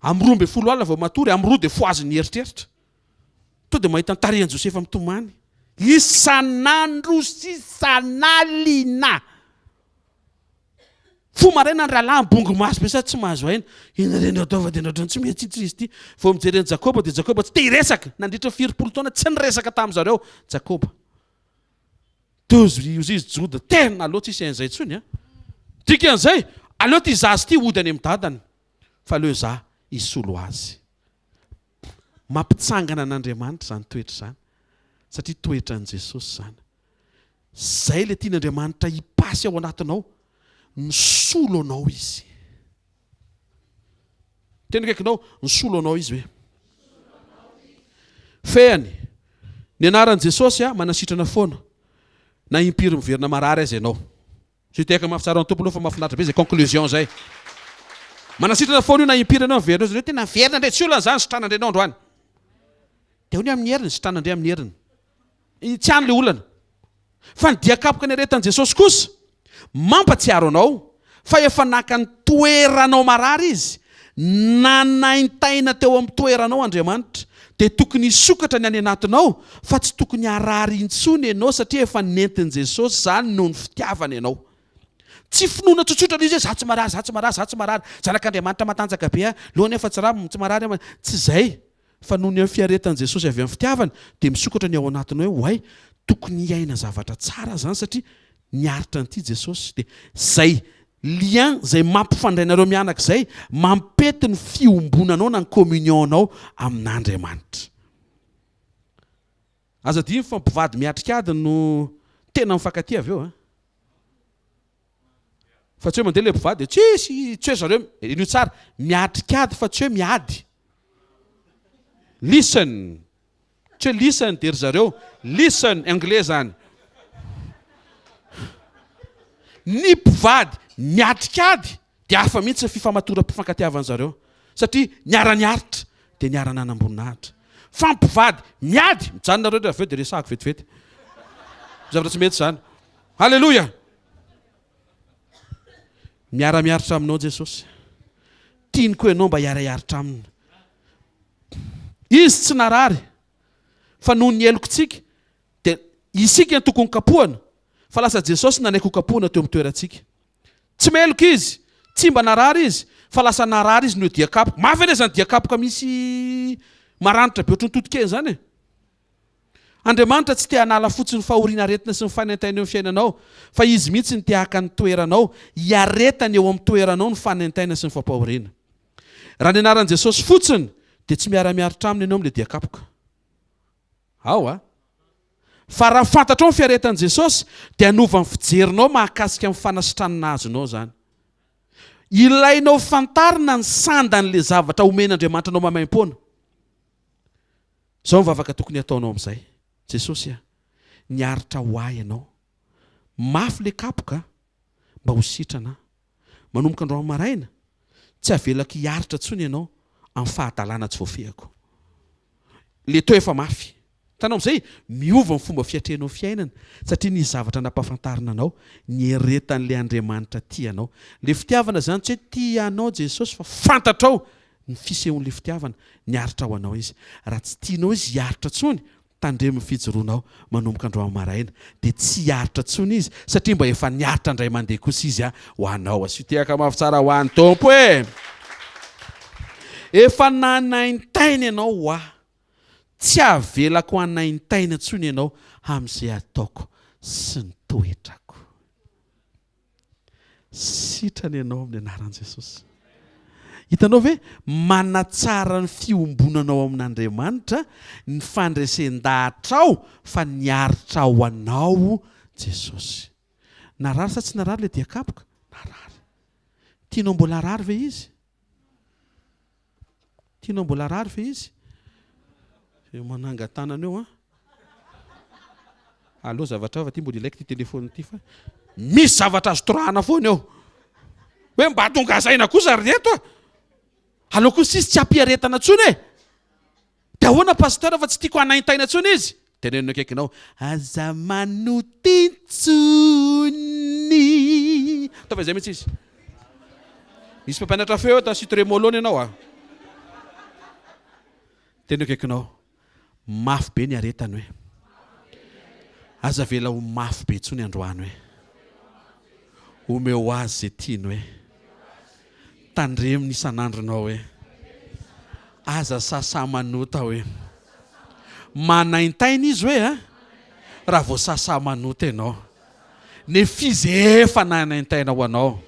Amin'ny 12 alina vao matory, amin'ny 2 dia foaziny eritreritra. To dia mahita ny tarehan'i Josefa mitomany. Isan'andro sy isan'alina. Fo maraina ny rahalahy bongo maso be sady tsy mahazo aina. Ina reny ataova dia nadrany tsy mety izy ity. Vao mijereny Jakoba dia Jakoba tsy te hiresaka. Nandritra 4 taona tsy niresaka tamin'izareo Jakoba. Tozy izy Joda tena aloha tsisy an'izay tsony a. Dika an'izay, aleo ty zazy ty hody any amin'ny dadany. Fa aleo za isolo azy. Mampitsangana an'Andriamanitra zany toetra zany. Satria toetra an' Jesosy zany. Zay le tian'Andriamanitra hipasy ao anatinao. Nisolo anao izy. Tena kaikinao, nisolo anao izy hoe. Fehany. Ny anaran'i Jesosy manasitrana foana. Na impiry miverina marary azy ianao. Sy teka mafitsara ny tompony fa mahafinaritra be zay conclusion zay. Manasitrana foana io na impiry ianao miverina azy. Tena verina ndray tsy olona zany sitranandray anao androany. Dia ho ny amin'ny heriny, sitranandray amin'ny heriny. Tsy any le olana. Fa ny dian-kapoka ny aretan'i Jesosy kosa mampatsiaro anao fa efa naka ny toeranao marary izy. Nanaintaina teo amin'ny toeranao Andriamanitra. Dia tokony hisokatra ny any anatinao fa tsy tokony harary intsony ianao satria efa nentin'i Jesosy zany noho ny fitiavana ianao. Tsy finoana tsotsotra izy hoe za tsy marary, za tsy marary, za tsy marary. Zanak'Andriamanitra matanjaka be lohany efa tsy raha tsy marary. Tsy izay. Fa noho ny fiaretan'i Jesosy avy amin'ny fitiavana dia misokatra ny ao anatinao hoe hoay tokony hiaina zavatra tsara zany satria niaritra an'ity Jesosy. Dia zay lien zay mampifandrainareo mianak'izay mampety ny fiombonanao na ny communionanao amin'Andriamanitra. Aza dimy fa mpivady miatrikady no tena mifankatia avy eo. Fa tsy hoe mandeha ilay mpivady tsy hoe zareo io tsara miatrikady fa tsy hoe miady. Listen. Tsy hoe listen dery zareo. Listen anglais zany. Ny mpivady miatrikady dia hafa mihitsy fifamatora-pifankatiavan'zareo satria niara-niaritra dia niara-nanamboninahitra. Fa mpivady miady mijanona reo avy eo dia resahako vetivety. Zavatra tsy mety zany. Halleloja. Miara-miaritra aminao Jesosy. Tiany koa ianao mba hiara-hiaritra aminy. Izy tsy narary fa noho ny helokontsika dia isika ny tokony kapohana fa lasa Jesosy nanaiko kapohana teo amin'ny toerantsika. Tsy meloka izy, tsy mba narary izy fa lasa narary izy no dian-kapoka. Mafy anie zany dian-kapoka misy maranitra be ohatry ny totokena zany. Andriamanitra tsy te hanala fotsiny fahoriana aretina sy ny fanentaina eo amin'ny fiainanao fa izy mihitsy ny te haka ny toeranao, hiaretana eo amin'ny toeranao ny fanentaina sy ny fampahoriana. Raha ny anaran'i Jesosy fotsiny dia tsy miara-miaritra aminy ianao amin'ilay dian-kapoka. Ao fa raha fantatrao ny fiaretan'i Jesosy dia hanova ny fijerinao mahakasika amin'ny fanasitranana azonao zany. Ilainao fantarina ny sandan'ilay zavatra omen'Andriamanitra anao mamaim-poana. Zao ny vavaka tokony ataonao amin'izay. Jesosy niaritra ho ahy ianao. Mafy le kapoka mba ho sitrana. Manomboka androany maraina tsy avelako hiaritra intsony ianao amin'ny fahadalàna tsy voafehako. Le teo efa mafy. Tanao amin'izay miova ny fomba fiatrenao fiainana satria ny zavatra nampafantarina anao ny heretan'ilay Andriamanitra tianao. Le fitiavana zany tsy hoe tianao Jesosy fa fantatrao ny fisehoan'ilay fitiavana niaritra ho anao izy. Raha tsy tianao izy hiaritra intsony tandremo fijoroanao manomboka androany maraina dia tsy hiaritra intsony izy satria mba efa niaritra indray mandeha kosa izy ho anao. Asitehaka mafy tsara ho an'ny tompo hoe efa nanaintaina ianao ho ahy. Tsy avelako hanaintaina intsony ianao amin'izay ataoko sy ny toetrako. Sitrana ianao amin'ny anaran'i Jesosy. Hitanao ve manatsara ny fiombonanao amin'Andriamanitra ny fandresen-dahatrao fa niaritra ho anao Jesosy. Narary sa tsy narary le dian-kapoka? Narary. Tianao mbola rary ve izy? Tianao mbola rary ve izy? Mananga tanana eo Allo zavatra fa ty mbola ilaiko ty téléphone ty fa misy zavatra azo torahana foana eo. Hoe mba tongasaina kosa ry reto allo koa sisy tsy ampiaretana tsony e. De ahoana pasteur fa tsy tiako hanaintaina tsony izy. Tenenino akaikinao aza manotintsony. Ataova izay mihitsy izy. Misy mpampianatra feo ta sitrémolony ianao Tenenino akaikinao mafy be ny aretany hoe. Aza vela ho mafy be tsony androany hoe. Omeo azy zay tiany hoe. Tandremo ny isan'andronao hoe. Aza sasa manota hoe. Manaintaina izy hoe raha vao sasa manota ianao. Ne fizy efa nanaintaina ho anao.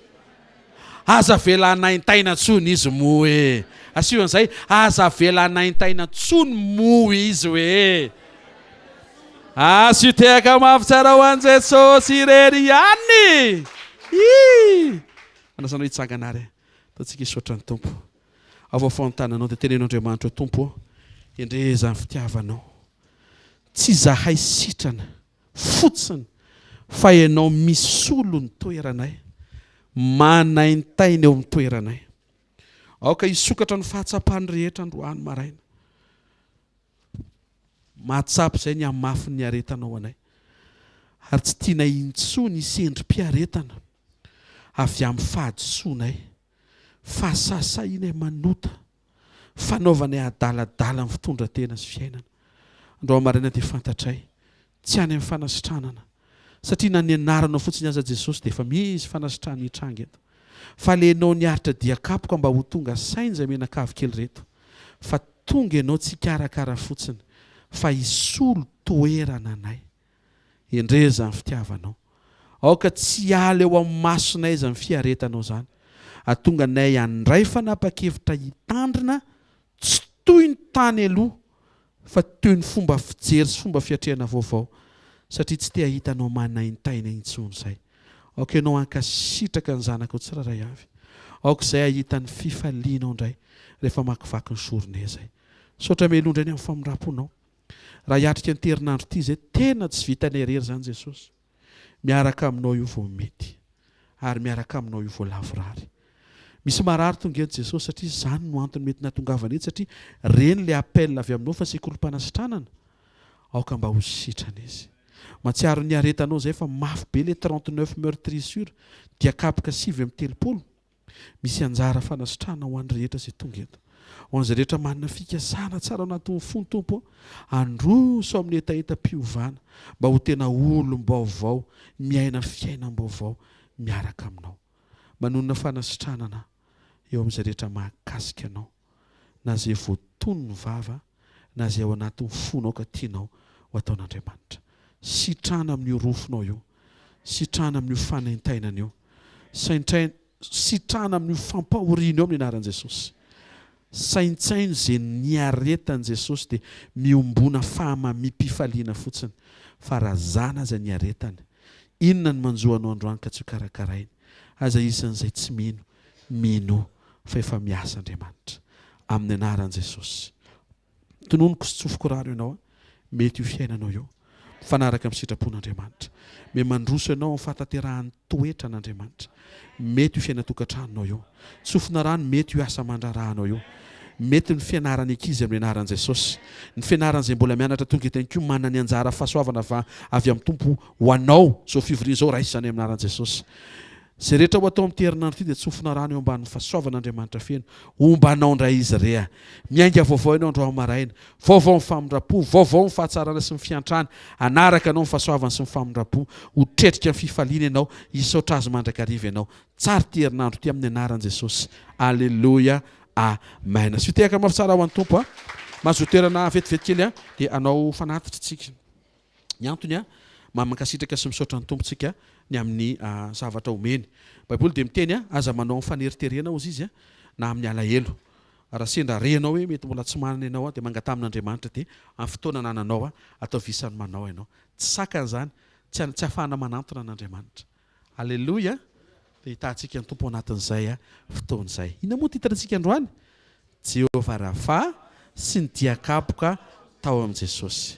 Aza vela naintaina tsony izy mo hoe. Asian'izay aza vela naintaina tsony mo izy hoe. Asiteka mafy tsara ho an' Jesosy irery ihany. Anasanao hitsanganary ataontsika hisaotra ny tompo. Avao fontananao dia tenenao Andriamanitra tompo endreza ny fitiavanao. Tsy zahay sitrana fotsiny fa ianao misolo ny toeranay. Manaintaina eo amin'ny toeranay. Aoka hisokatra ny fahatsapany rehetra androany maraina. Mahatsapy izay ny hamafy ny aretanao anay. Ary tsy tiana intsony isendrim-piaretana avy amin'ny fahadisoanay. Fahasasainay manota. Fanaovanay adaladala amin'ny fitondran-tena sy fiainana. Andro maraina dia fantatray. Tsy any amin'ny fanasitranana. Satria na ny anaranao fotsiny aza Jesosy dia efa misy fanasitrana hitranga eto. Fa alenao niaritra dian-kapoka mba ho tonga saina izay menakavy kely reto. Fa tonga ianao tsy karakara fotsiny. Fa hisolo toerana anay. Endreza ny fitiavanao. Aoka tsy ala eo amin'ny masonay izy amin'ny fiaretanao izany. Atonga nay andray fanapa-kevitra hitandrina tsy toy ny tany aloha fa toy ny fomba fijery sy fomba fiatrehana vaovao. Satria tsy te hahitanao manaintaina intsony izay. Aoka ianao hankasitraka ny zanako tsiraray avy. Aoka izay hahitan'ny fifalianao indray rehefa makivaky ny journée izay. Saotra melondra any amin'ny famindram-ponao. Raha hiatrika ny terinandro ity izay tena tsy vitanay irery izany Jesosy. Miaraka aminao io vao mety. Ary miaraka aminao io vao lavorary. Misy marary tonga eto Jesosy satria izany no antony mety natongavana eto satria reny ilay appel avy aminao fa Sekoly Fanasitranana. Aoka mba ho sitrana izy. Matsiaro ny aretanao izay fa mafy be ilay 39 meurtrissure dian-kapoka 7/30. Misy anjara fanasitrana ho an'ny rehetra izay tonga eto. Ho an'izay rehetra manana fikasana tsara ao anatin'ny fony tompo. Androso amin'ny etaeta-piovana mba ho tena olom-baovao, miaina fiainam-baovao miaraka aminao. Manonona fanasitranana eo amin'izay rehetra mahakasika anao. Na izay voatony ny vava, na izay ao anatin'ny fonao ka tianao ho ataon'Andriamanitra. Sitrana amin'io rofonao io. Sitrana amin'io fanaintainana io. Sitrana amin'io fampahoriana eo amin'ny anaran'i Jesosy. Saintsainy izay niaretan'i Jesosy dia miombona fahamamiam-pifaliana fotsiny. Fa razana aza niaretany. Inona ny manjoanao androany ka tsy ho karakarainy. Aza isan'izay tsy mino fa efa miasa Andriamanitra. Amin'ny anaran'i Jesosy. Tononoko sy tsofoko rano ianao, mety io fiainanao io. Fanaraka amin'ny sitrapon'Andriamanitra. Me mandroso ianao amin'ny fahataterahan'ny toetra n'Andriamanitra. Mety io fiainatokantranonao io. Tsofina rano mety io asa mandrarahanao io. Mety ny fianarany ankizy amin'ny anaran'i Jesosy. Ny fianarany izay mbola mianatra tonga eto ihany koa manana anjara fahasoavana avy amin'ny tompo ho anao. Zao fivoriana izao raisany amin'ny anaran'i Jesosy. Izay rehetra ho atao amin'ny terinandro ity dia tsofina rano eo ambanin'ny fahasoavan'Andriamanitra feno. Ombanao indray izy rea. Miainga vaovao ianao androany maraina. Vaovao ny famindrapo, vaovao ny fahatsarana sy ny fiantrana. Anaraka anao ny fahasoavana sy ny famindrapo. Ho tretrika ny fifaliana ianao, hisaotra azy mandrakariva ianao. Tsara ty herinandro ty amin'ny anaran'i Jesosy. Alleluia. Amen. Sy fitehaka mafy tsara ho an'ny tompo a. Mahazo toerana vetivety kely a dia anao fanatitra tsika. Ny antony a mankasitraka sy misaotra ny tompontsika ny amin'ny zavatra omeny. Baiboly dia miteny a aza manao amin'ny faneriterena ozy izy a na amin'ny alahelo. Raha sendra renao hoe mety mbola tsy manana ianao a dia mangata amin'Andriamanitra dia amin'ny fotoana anananao a atao visany manao ianao. Tsy sakany izany tsy ahafahana manantona an'Andriamanitra. Alleluia. Dia hitantsika ny tompo anatin'izay a fotoan'izay. Inona moa titrantsika androany? Jehovah Rapha sy ny dian-kapoka tao amin'i Jesosy.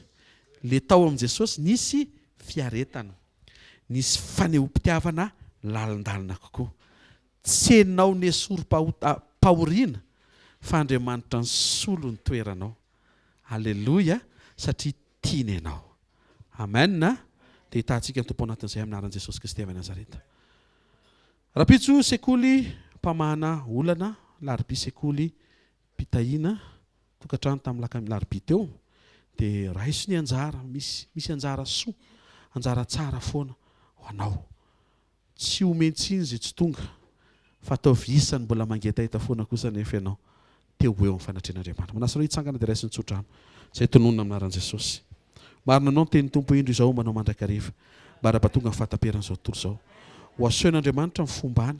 Le tao amin'i Jesosy nisy fiaretana, nisy fanehoam-pitiavana lalindalina kokoa. Tsy enao ny esorom-pahoriana fa Andriamanitra ny solo ny toeranao. Halleloia, satria tiany ianao. Amen. Dia hitantsika ny tompo anatin'izay amin'ny anaran'i Jesosy Kristy avy Nazareta. Rapitso sekoly mpamahana olana, laribia sekoly mpitahiana tokantrano tamin'ny laribia teo. Dia raiso ny anjara, misy anjara soa, anjara tsara foana ho anao. Tsy homentsiny izay tsy tonga, fa atao visany mbola mangetahita foana kosa nefa ianao teo eo amin'ny fanatrehan'Andriamanitra. Manasa anao hitsangana dia raisiny tsotrano. Izay tononona amin'ny anaran'i Jesosy. Marina anao ny tenin'ny Tompo indro izao manao mandrakariva. Mba-tonga ny fahataperan'izao tontolo izao. Ho asoen'Andriamanitra ny fombany,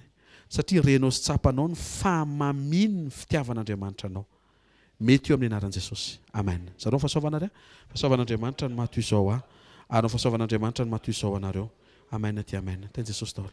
satria renao sy tsapanao ny famaminy ny fitiavan'Andriamanitra anao. Mety eo amin'ny anaran'i Jesosy. Amen. Zareo fahasoavana ary fahasoavan'Andriamanitra ny matoy izao ary ny fahasoavan'Andriamanitra ny matoy izao anareo. Amen. Amen. Teny Jesosy daholo.